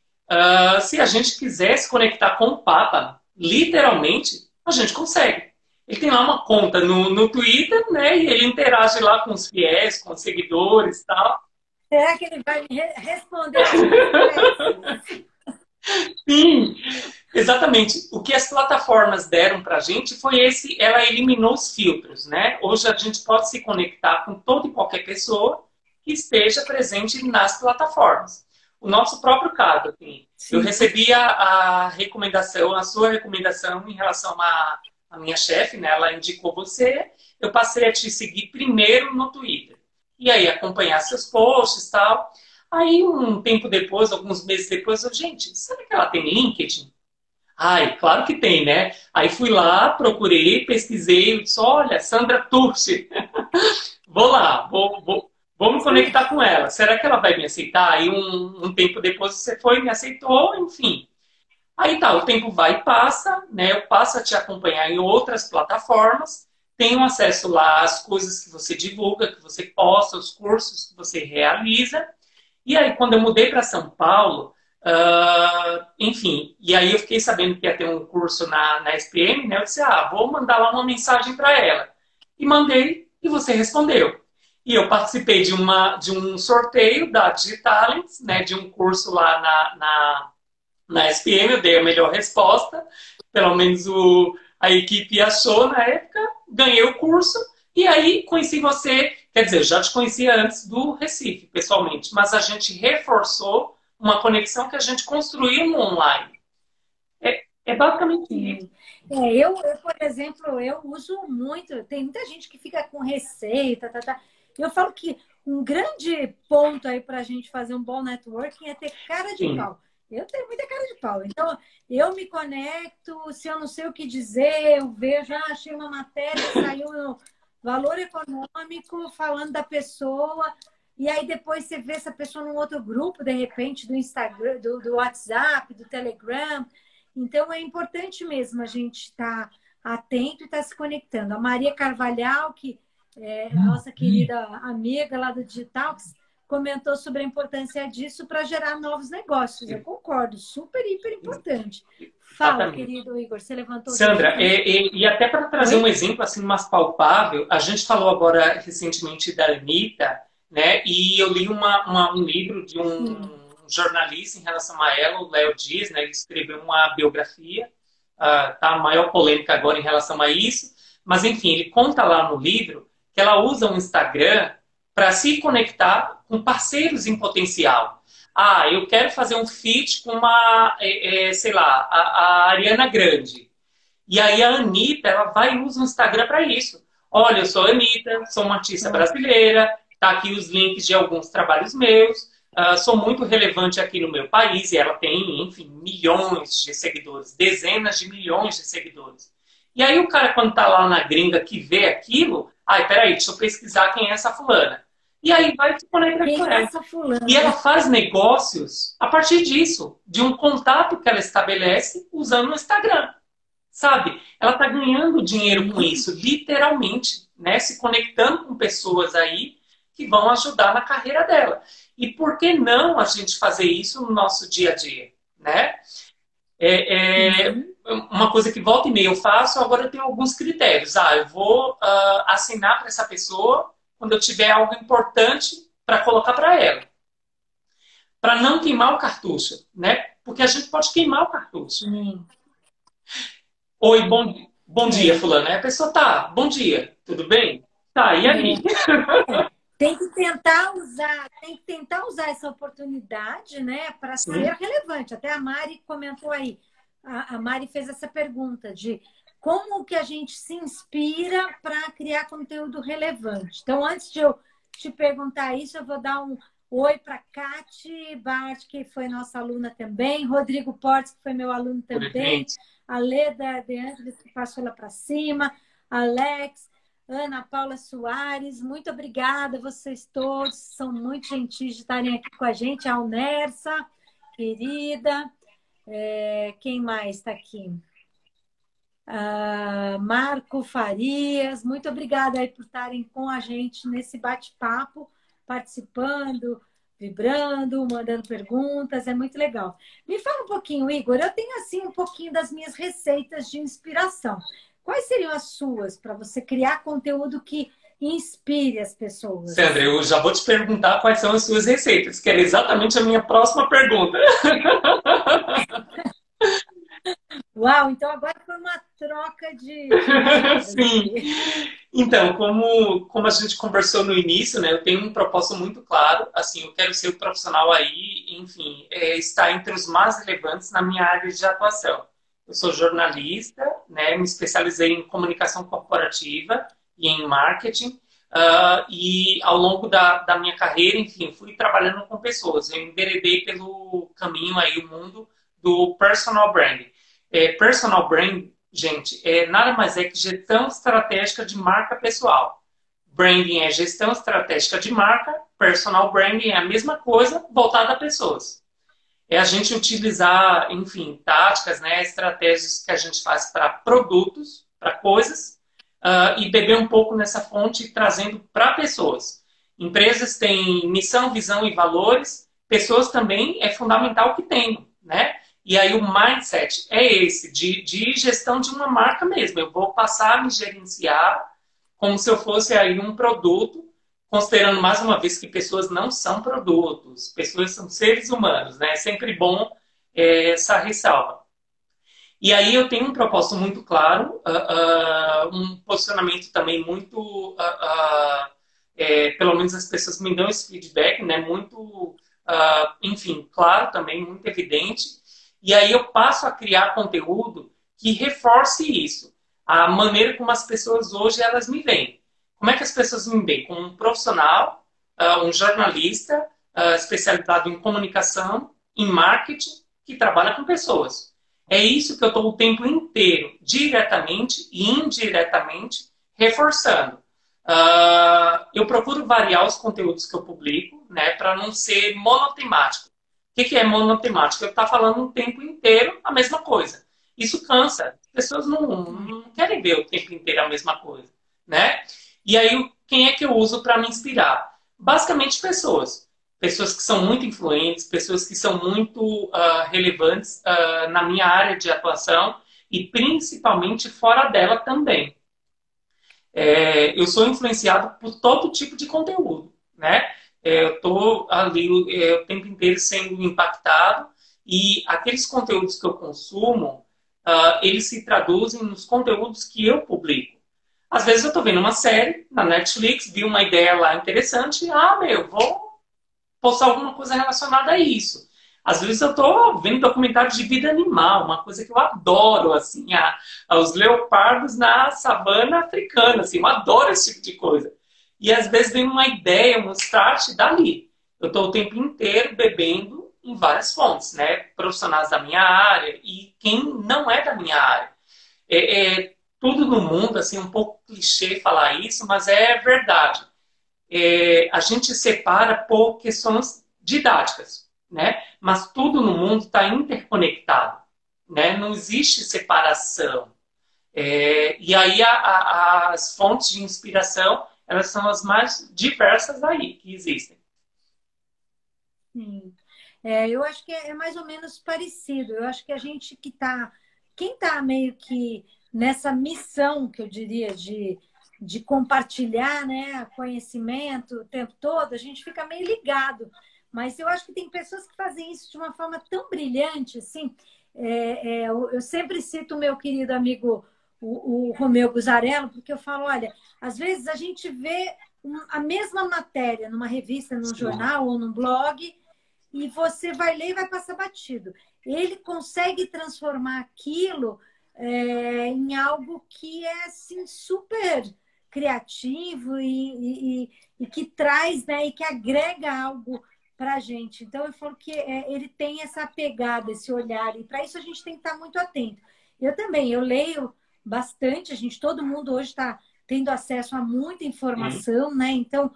se a gente quiser se conectar com o Papa, literalmente, a gente consegue. Ele tem lá uma conta no Twitter, né? E ele interage lá com os fiéis, com os seguidores e tal. Será que ele vai me responder? Sim, exatamente. O que as plataformas deram para a gente foi ela eliminou os filtros, né? Hoje a gente pode se conectar com toda e qualquer pessoa que esteja presente nas plataformas. O nosso próprio caso, assim, eu recebi a recomendação, a sua recomendação em relação à minha chefe, né? Ela indicou você, eu passei a te seguir primeiro no Twitter. E aí acompanhar seus posts e tal. Aí um tempo depois, alguns meses depois, gente, sabe que ela tem LinkedIn? Ai, claro que tem, né? Aí fui lá, procurei, pesquisei, disse, olha, Sandra Turci, vou lá, vou me conectar com ela. Será que ela vai me aceitar? Aí um tempo depois você foi, me aceitou, enfim. Aí tá, o tempo vai e passa, né? Eu passo a te acompanhar em outras plataformas, tenho acesso lá às coisas que você divulga, que você posta, os cursos que você realiza. E aí, quando eu mudei para São Paulo, Enfim, e aí eu fiquei sabendo que ia ter um curso na SPM, né? Eu disse, vou mandar lá uma mensagem para ela. E mandei, e você respondeu. E eu participei de um sorteio da Digitalents, né? De um curso lá na SPM, eu dei a melhor resposta, pelo menos a equipe achou na época, ganhei o curso, e aí conheci você, quer dizer, eu já te conhecia antes do Recife, pessoalmente, mas a gente reforçou uma conexão que a gente construiu no online. É basicamente isso. Sim. Por exemplo, eu uso muito, tem muita gente que fica com receita, tá. Eu falo que um grande ponto aí para a gente fazer um bom networking é ter cara de Sim, pau. Eu tenho muita cara de pau. Então, eu me conecto, se eu não sei o que dizer, eu vejo, achei uma matéria, saiu no valor econômico falando da pessoa, e aí depois você vê essa pessoa num outro grupo, de repente, do Instagram, do WhatsApp, do Telegram. Então, é importante mesmo a gente estar atento e estar se conectando. A Maria Carvalhal, que é nossa querida amiga lá do Digitalx, comentou sobre a importância disso para gerar novos negócios. Eu concordo, super, hiper importante. Fala, exatamente. querido Igor, você levantou o dedinho Sandra, aí? e até para trazer um Oi? exemplo assim mais palpável, a gente falou agora recentemente da Anitta, né? E eu li um livro de Sim. um jornalista em relação a ela, o Léo Dias, né? Ele escreveu uma biografia, tá a maior polêmica agora em relação a isso, mas enfim, ele conta lá no livro que ela usa o Instagram para se conectar com parceiros em potencial. Eu quero fazer um feat com sei lá, a Ariana Grande. E aí a Anitta, ela vai e usa o Instagram para isso. Olha, eu sou a Anitta, sou uma artista brasileira, tá aqui os links de alguns trabalhos meus, sou muito relevante aqui no meu país, e ela tem, enfim, milhões de seguidores, dezenas de milhões de seguidores. E aí o cara, quando tá lá na gringa, que vê aquilo, peraí, deixa eu pesquisar quem é essa fulana. E aí vai se conectar Quem com é ela. essa E ela fulana? faz negócios a partir disso, de um contato que ela estabelece usando o Instagram, sabe? Ela está ganhando dinheiro com Sim, isso, literalmente, né? Se conectando com pessoas aí que vão ajudar na carreira dela. E por que não a gente fazer isso no nosso dia a dia, né? É sim. uma coisa que volta e meia eu faço, agora eu tenho alguns critérios. Eu vou assinar para essa pessoa quando eu tiver algo importante para colocar para ela, para não queimar o cartucho, né? Porque a gente pode queimar o cartucho. Sim. Oi, bom dia, É, fulano. Aí a pessoa tá, bom dia, tudo bem? Tá, e aí? é. Tem que tentar usar essa oportunidade, né, para ser Sim, relevante. Até a Mari comentou aí. A Mari fez essa pergunta de como que a gente se inspira para criar conteúdo relevante. Então, antes de eu te perguntar isso, eu vou dar um oi para Cati Bart, que foi nossa aluna também, Rodrigo Portes, que foi meu aluno também, presente. a Leda De Angelis, que passou lá para cima, Alex, Ana Paula Soares, muito obrigada. Vocês todos são muito gentis de estarem aqui com a gente. A Alnersa, querida. Quem mais está aqui? Marco Farias, muito obrigada aí por estarem com a gente nesse bate-papo, participando, vibrando, mandando perguntas, é muito legal. Me fala um pouquinho, Igor, eu tenho assim um pouquinho das minhas receitas de inspiração. Quais seriam as suas para você criar conteúdo que inspire as pessoas Sandra, assim? eu já vou te perguntar quais são as suas receitas, que era exatamente a minha próxima pergunta. Uau, então agora foi uma troca de palavras Sim. aqui. Então, como a gente conversou no início, né, eu tenho um propósito muito claro. Assim, eu quero ser o profissional aí, enfim, estar entre os mais relevantes na minha área de atuação. Eu sou jornalista, né, me especializei em comunicação corporativa e em marketing. E ao longo da minha carreira, enfim, fui trabalhando com pessoas. Eu enveredei pelo caminho aí, o mundo do personal branding. Personal brand, gente, nada mais é que gestão estratégica de marca pessoal. Branding é gestão estratégica de marca, personal branding é a mesma coisa voltada a pessoas. É a gente utilizar, enfim, táticas, né, estratégias que a gente faz para produtos, para coisas, e beber um pouco nessa fonte trazendo para pessoas. Empresas têm missão, visão e valores, pessoas também é fundamental que tenham, né? E aí o mindset é esse, de gestão de uma marca mesmo. Eu vou passar a me gerenciar como se eu fosse aí um produto, considerando mais uma vez que pessoas não são produtos, pessoas são seres humanos, né? É sempre bom essa ressalva. E aí eu tenho um propósito muito claro, um posicionamento também muito, pelo menos as pessoas me dão esse feedback, né? Muito, enfim, claro também, muito evidente. E aí eu passo a criar conteúdo que reforce isso. A maneira como as pessoas hoje elas me veem. Como é que as pessoas me veem? Como um profissional, um jornalista especializado em comunicação, em marketing, que trabalha com pessoas. É isso que eu estou o tempo inteiro, diretamente e indiretamente, reforçando. Eu procuro variar os conteúdos que eu publico, né, para não ser monotemático. O que é monotemático? Eu estou falando o tempo inteiro a mesma coisa. Isso cansa. As pessoas não querem ver o tempo inteiro a mesma coisa, né? E aí, quem é que eu uso para me inspirar? Basicamente, pessoas. Pessoas que são muito influentes, pessoas que são muito relevantes na minha área de atuação e principalmente fora dela também. Eu sou influenciado por todo tipo de conteúdo, né? Eu estou ali o tempo inteiro sendo impactado e aqueles conteúdos que eu consumo, eles se traduzem nos conteúdos que eu publico. Às vezes eu estou vendo uma série na Netflix, vi uma ideia lá interessante, vou postar alguma coisa relacionada a isso. Às vezes eu estou vendo documentários de vida animal, uma coisa que eu adoro, assim, os leopardos na savana africana, assim, eu adoro esse tipo de coisa. E às vezes vem uma ideia, um start dali. Eu estou o tempo inteiro bebendo em várias fontes, né? Profissionais da minha área e quem não é da minha área. Tudo no mundo, assim, um pouco clichê falar isso, mas é verdade. A gente separa por questões didáticas, né? Mas tudo no mundo está interconectado, né? Não existe separação. E aí as fontes de inspiração, elas são as mais diversas aí que existem. Sim. Eu acho que é mais ou menos parecido. Eu acho que a gente quem está meio que nessa missão, que eu diria, de compartilhar, né, conhecimento o tempo todo, a gente fica meio ligado. Mas eu acho que tem pessoas que fazem isso de uma forma tão brilhante, assim. Eu sempre cito o meu querido amigo, o Romeu Buzarello, porque eu falo, olha, às vezes a gente vê a mesma matéria numa revista, num Sim. jornal ou num blog, e você vai ler e vai passar batido. Ele consegue transformar aquilo em algo que é assim, super criativo e que traz, né, e que agrega algo para a gente. Então, eu falo que ele tem essa pegada, esse olhar, e para isso a gente tem que estar muito atento. Eu também, eu leio bastante, todo mundo hoje está tendo acesso a muita informação, né? Então,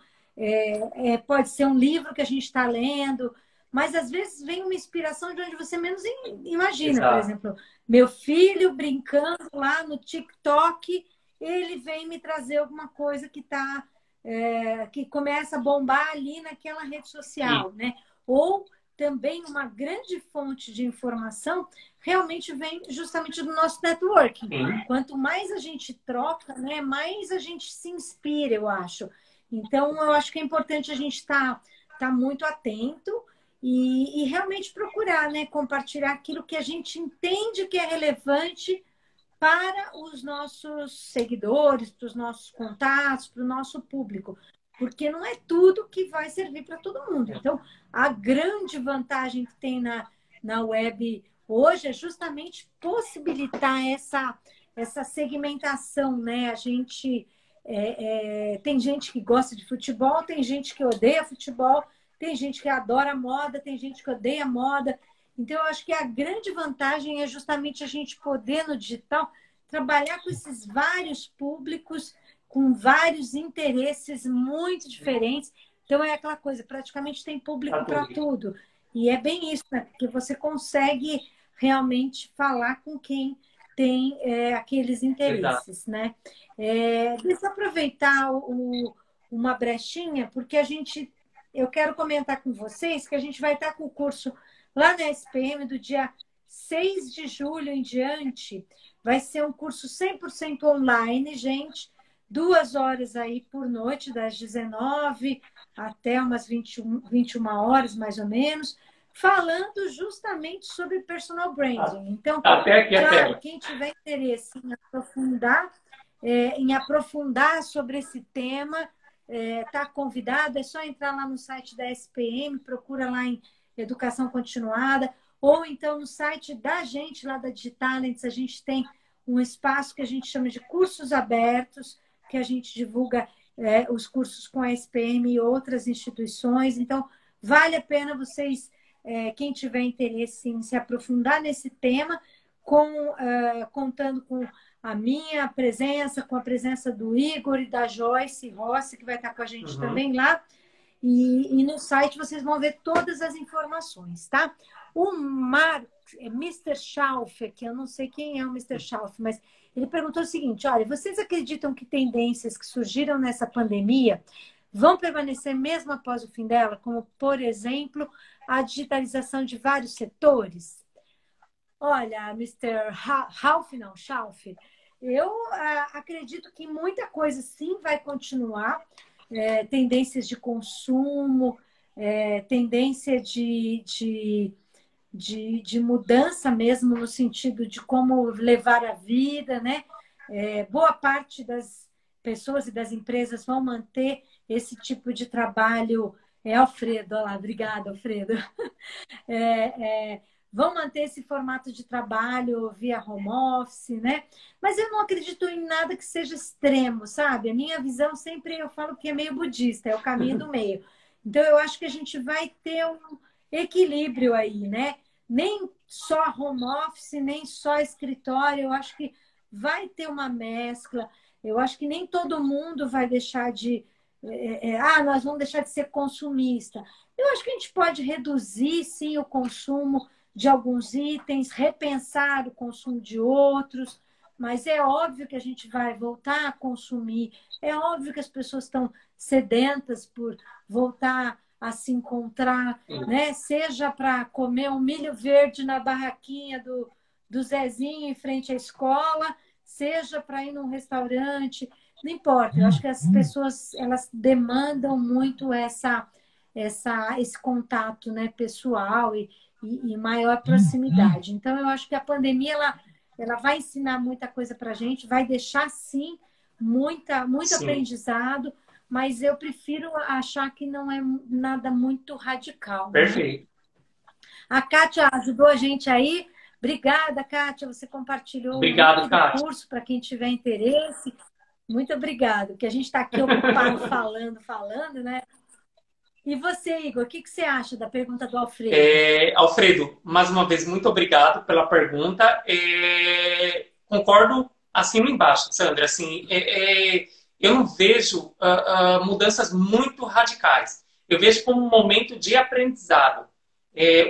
pode ser um livro que a gente está lendo, mas às vezes vem uma inspiração de onde você menos imagina. Por Exato. exemplo, meu filho brincando lá no TikTok, ele vem me trazer alguma coisa que começa a bombar ali naquela rede Sim. social, né? Ou também uma grande fonte de informação realmente vem justamente do nosso networking. Sim. Quanto mais a gente troca, né, mais a gente se inspira, eu acho. Então, eu acho que é importante a gente estar muito atento e realmente procurar, né, compartilhar aquilo que a gente entende que é relevante para os nossos seguidores, para os nossos contatos, para o nosso público. Porque não é tudo que vai servir para todo mundo. Então, a grande vantagem que tem na web hoje é justamente possibilitar essa segmentação, né? A gente tem gente que gosta de futebol, tem gente que odeia futebol, tem gente que adora moda, tem gente que odeia moda. Então, eu acho que a grande vantagem é justamente a gente poder, no digital, trabalhar com esses vários públicos, com vários interesses muito diferentes. Então, é aquela coisa, praticamente tem público para tudo. E é bem isso, né? Porque você consegue realmente falar com quem tem aqueles interesses, né? Deixa eu aproveitar uma brechinha, porque a gente eu quero comentar com vocês que a gente vai estar com o curso lá na SPM do dia 6 de julho em diante. Vai ser um curso 100% online, gente. 2 horas aí por noite, das 19 até umas 21 horas, mais ou menos, falando justamente sobre personal branding. Então, Até aqui a claro, tela. quem tiver interesse em aprofundar sobre esse tema, está convidado, é só entrar lá no site da SPM, procura lá em Educação Continuada, ou então no site da gente, lá da Digitalents, a gente tem um espaço que a gente chama de cursos abertos, que a gente divulga os cursos com a SPM e outras instituições. Então, vale a pena vocês, quem tiver interesse em se aprofundar nesse tema, contando com a minha presença, com a presença do Igor e da Joyce Rossi, que vai estar com a gente também lá. E no site vocês vão ver todas as informações, tá? O Mr. Schauf, que eu não sei quem é o Mr. Schauf, mas ele perguntou o seguinte: olha, vocês acreditam que tendências que surgiram nessa pandemia vão permanecer mesmo após o fim dela, como, por exemplo, a digitalização de vários setores? Olha, Mr. Schauf, eu acredito que muita coisa sim vai continuar, tendências de consumo, tendência de mudança mesmo no sentido de como levar a vida, né? Boa parte das pessoas e das empresas vão manter esse tipo de trabalho. Alfredo, olha lá, obrigada, Alfredo. Vão manter esse formato de trabalho via home office, né? Mas eu não acredito em nada que seja extremo, sabe? A minha visão sempre, eu falo que é meio budista, é o caminho do meio. Então, eu acho que a gente vai ter um equilíbrio aí, né? Nem só home office, nem só escritório, eu acho que vai ter uma mescla. Eu acho que nem todo mundo vai deixar de... nós vamos deixar de ser consumista. Eu acho que a gente pode reduzir, sim, o consumo de alguns itens, repensar o consumo de outros, mas é óbvio que a gente vai voltar a consumir, é óbvio que as pessoas estão sedentas por voltar a se encontrar, né? Seja para comer um milho verde na barraquinha do Zezinho em frente à escola, seja para ir num restaurante, não importa. Eu acho que as pessoas elas demandam muito esse contato, né, pessoal e maior proximidade. Então, eu acho que a pandemia ela vai ensinar muita coisa para a gente, vai deixar, sim, muito aprendizado, mas eu prefiro achar que não é nada muito radical. Perfeito. Né? A Kátia ajudou a gente aí. Obrigada, Kátia. Você compartilhou o link do curso para quem tiver interesse. Muito obrigada, porque a gente está aqui ocupado falando, né? E você, Igor, o que você acha da pergunta do Alfredo? Alfredo, mais uma vez, muito obrigado pela pergunta. Concordo assino embaixo, Sandra. Assim, eu não vejo mudanças muito radicais. Eu vejo como um momento de aprendizado.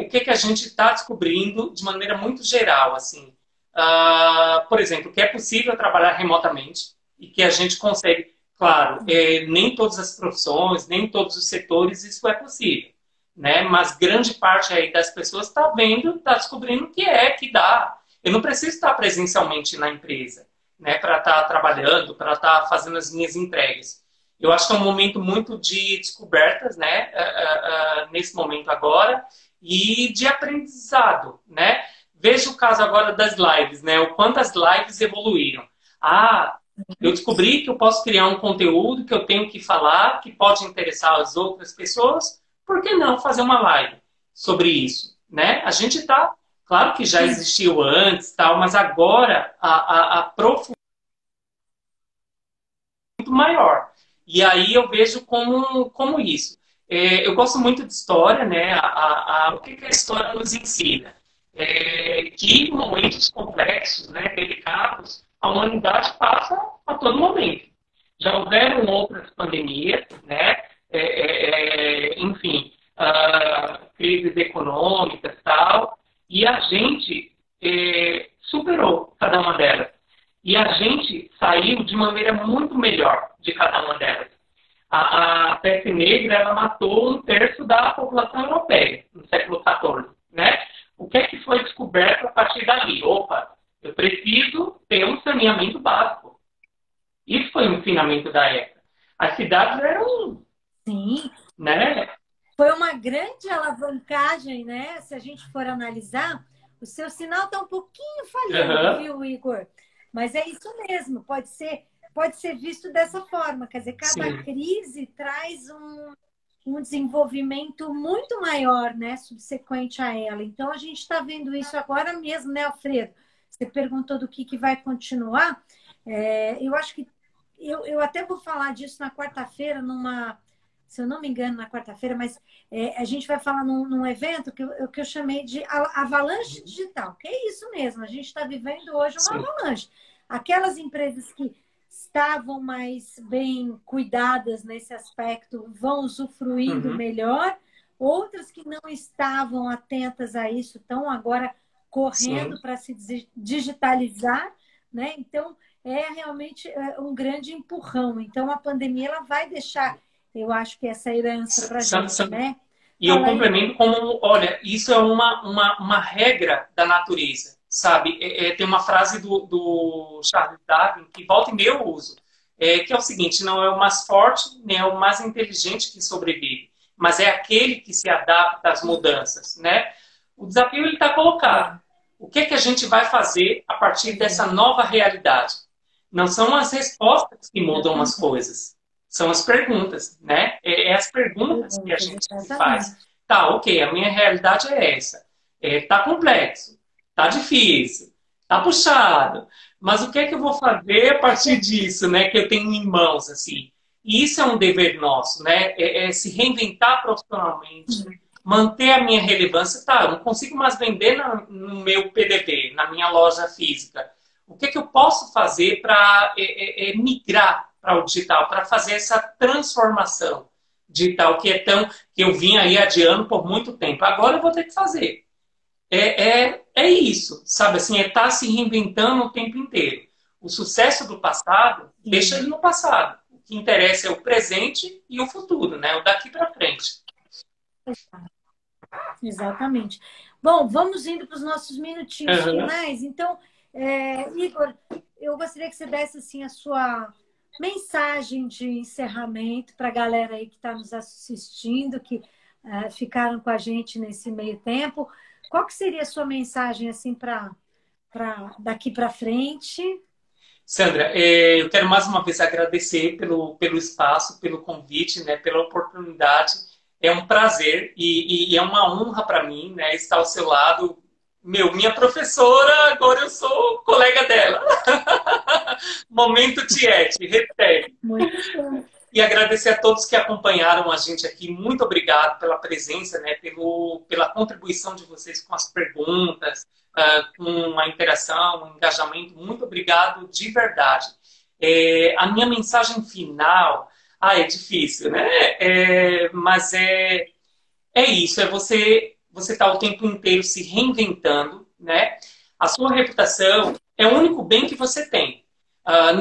O que a gente está descobrindo de maneira muito geral. Assim. Por exemplo, que é possível trabalhar remotamente e que a gente consegue... Claro, nem todas as profissões, nem todos os setores isso é possível, né? Mas grande parte aí das pessoas está descobrindo que dá. Eu não preciso estar presencialmente na empresa, né? Para estar trabalhando, para estar fazendo as minhas entregas. Eu acho que é um momento muito de descobertas, né? Nesse momento agora, e de aprendizado, né? Veja o caso agora das lives, né? O quanto as lives evoluíram. Eu descobri que eu posso criar um conteúdo que eu tenho que falar, que pode interessar as outras pessoas. Por que não fazer uma live sobre isso? Né? A gente está... Claro que já existiu antes, tal, mas agora a profundidade é muito maior. E aí eu vejo como isso. Eu gosto muito de história, né? O que a história nos ensina? Que em momentos complexos, né, delicados, a humanidade passa a todo momento. Já houveram outras pandemias, né? Enfim, crises econômicas e tal, e a gente superou cada uma delas. E a gente saiu de maneira muito melhor de cada uma delas. A peste negra ela matou um terço da população europeia no século XIV, né? O que é que foi descoberto a partir dali? Opa, eu preciso ter um saneamento básico. Isso foi o ensinamento da época. As cidades eram, Sim. né? Foi uma grande alavancagem, né? Se a gente for analisar, o seu sinal está um pouquinho falhando, Uhum. viu, Igor? Mas é isso mesmo, pode ser visto dessa forma. Quer dizer, cada Sim, crise traz um desenvolvimento muito maior, né, subsequente a ela. Então, a gente está vendo isso agora mesmo, né, Alfredo? Você perguntou do que vai continuar. Eu acho que eu até vou falar disso na quarta-feira, se eu não me engano, na quarta-feira, mas a gente vai falar num evento que eu chamei de avalanche digital, que é isso mesmo, a gente está vivendo hoje uma sim. avalanche. Aquelas empresas que estavam mais bem cuidadas nesse aspecto vão usufruindo Uhum. melhor, outras que não estavam atentas a isso estão agora correndo Sim. para se digitalizar, né? Então, é realmente um grande empurrão. Então, a pandemia ela vai deixar, eu acho que essa herança para a gente, né? E eu Fala aí. complemento como, olha, isso é uma regra da natureza, sabe? Tem uma frase do Charles Darwin que volta e meia eu uso, que é o seguinte: não é o mais forte nem é o mais inteligente que sobrevive, mas é aquele que se adapta às mudanças, né? O desafio ele está colocado. O que é que a gente vai fazer a partir dessa nova realidade? Não são as respostas que mudam as Exatamente. coisas, são as perguntas, né? É as perguntas que a Perguntas, gente se faz. exatamente. Tá, ok, a minha realidade é essa. Tá complexo, tá difícil, tá puxado. Mas o que é que eu vou fazer a partir disso, né? Que eu tenho em mãos, assim. E isso é um dever nosso, né? É se reinventar profissionalmente, manter a minha relevância. Tá, eu não consigo mais vender no meu PDV, na minha loja física. O que é que eu posso fazer para migrar para o digital, para fazer essa transformação digital que eu vim aí adiando por muito tempo. Agora eu vou ter que fazer. É isso, sabe? Assim, é estar se reinventando o tempo inteiro. O sucesso do passado, deixa Sim, ele no passado. O que interessa é o presente e o futuro, né? O daqui para frente. exatamente. Bom, vamos indo para os nossos minutinhos Uhum. finais. Então, Igor, eu gostaria que você desse assim, a sua mensagem de encerramento para a galera aí que está nos assistindo, que ficaram com a gente nesse meio tempo. Qual que seria a sua mensagem assim para daqui para frente? Sandra, eu quero mais uma vez agradecer pelo espaço, pelo convite, né, pela oportunidade. É um prazer e é uma honra para mim, né, estar ao seu lado. Minha professora, agora eu sou colega dela. Momento Tiete, repete. Muito bom. E agradecer a todos que acompanharam a gente aqui. Muito obrigado pela presença, né, pela contribuição de vocês com as perguntas, com a interação, o engajamento. Muito obrigado de verdade. A minha mensagem final, é difícil, né? Mas é isso, você estar o tempo inteiro se reinventando, né? A sua reputação é o único bem que você tem.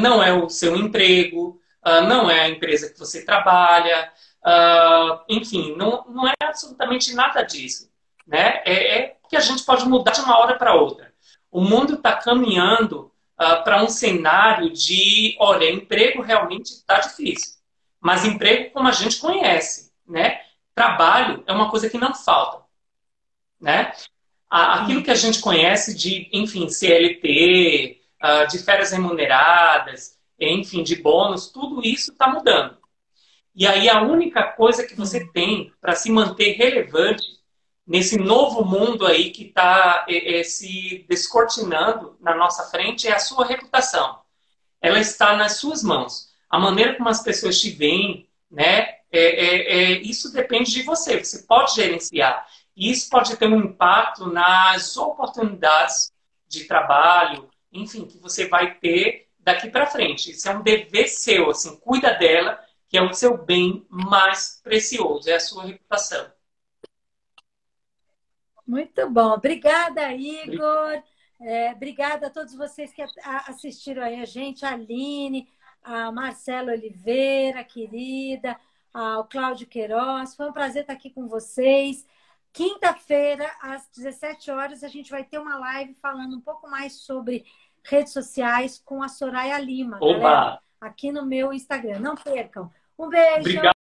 Não é o seu emprego, não é a empresa que você trabalha, enfim, não é absolutamente nada disso, né? É que a gente pode mudar de uma hora para outra. O mundo está caminhando para um cenário de, olha, emprego realmente está difícil, mas emprego como a gente conhece, né? Trabalho é uma coisa que não falta, né? Aquilo Sim. que a gente conhece de, enfim, CLT, de férias remuneradas, enfim, de bônus, tudo isso está mudando. E aí a única coisa que você Sim. tem para se manter relevante nesse novo mundo aí que está se descortinando na nossa frente é a sua reputação. Ela está nas suas mãos. A maneira como as pessoas te veem, né? Isso depende de você. Você pode gerenciar. E isso pode ter um impacto nas oportunidades de trabalho, enfim, que você vai ter daqui para frente. Isso é um dever seu, assim, cuida dela, que é o seu bem mais precioso, é a sua reputação. Muito bom. Obrigada, Igor. Obrigada a todos vocês que assistiram aí a gente, a Aline, a Marcela Oliveira, querida, ao Cláudio Queiroz. Foi um prazer estar aqui com vocês. Quinta-feira, às 17 horas, a gente vai ter uma live falando um pouco mais sobre redes sociais com a Soraya Lima, Oba! galera, aqui no meu Instagram. Não percam. Um beijo! Obrigado.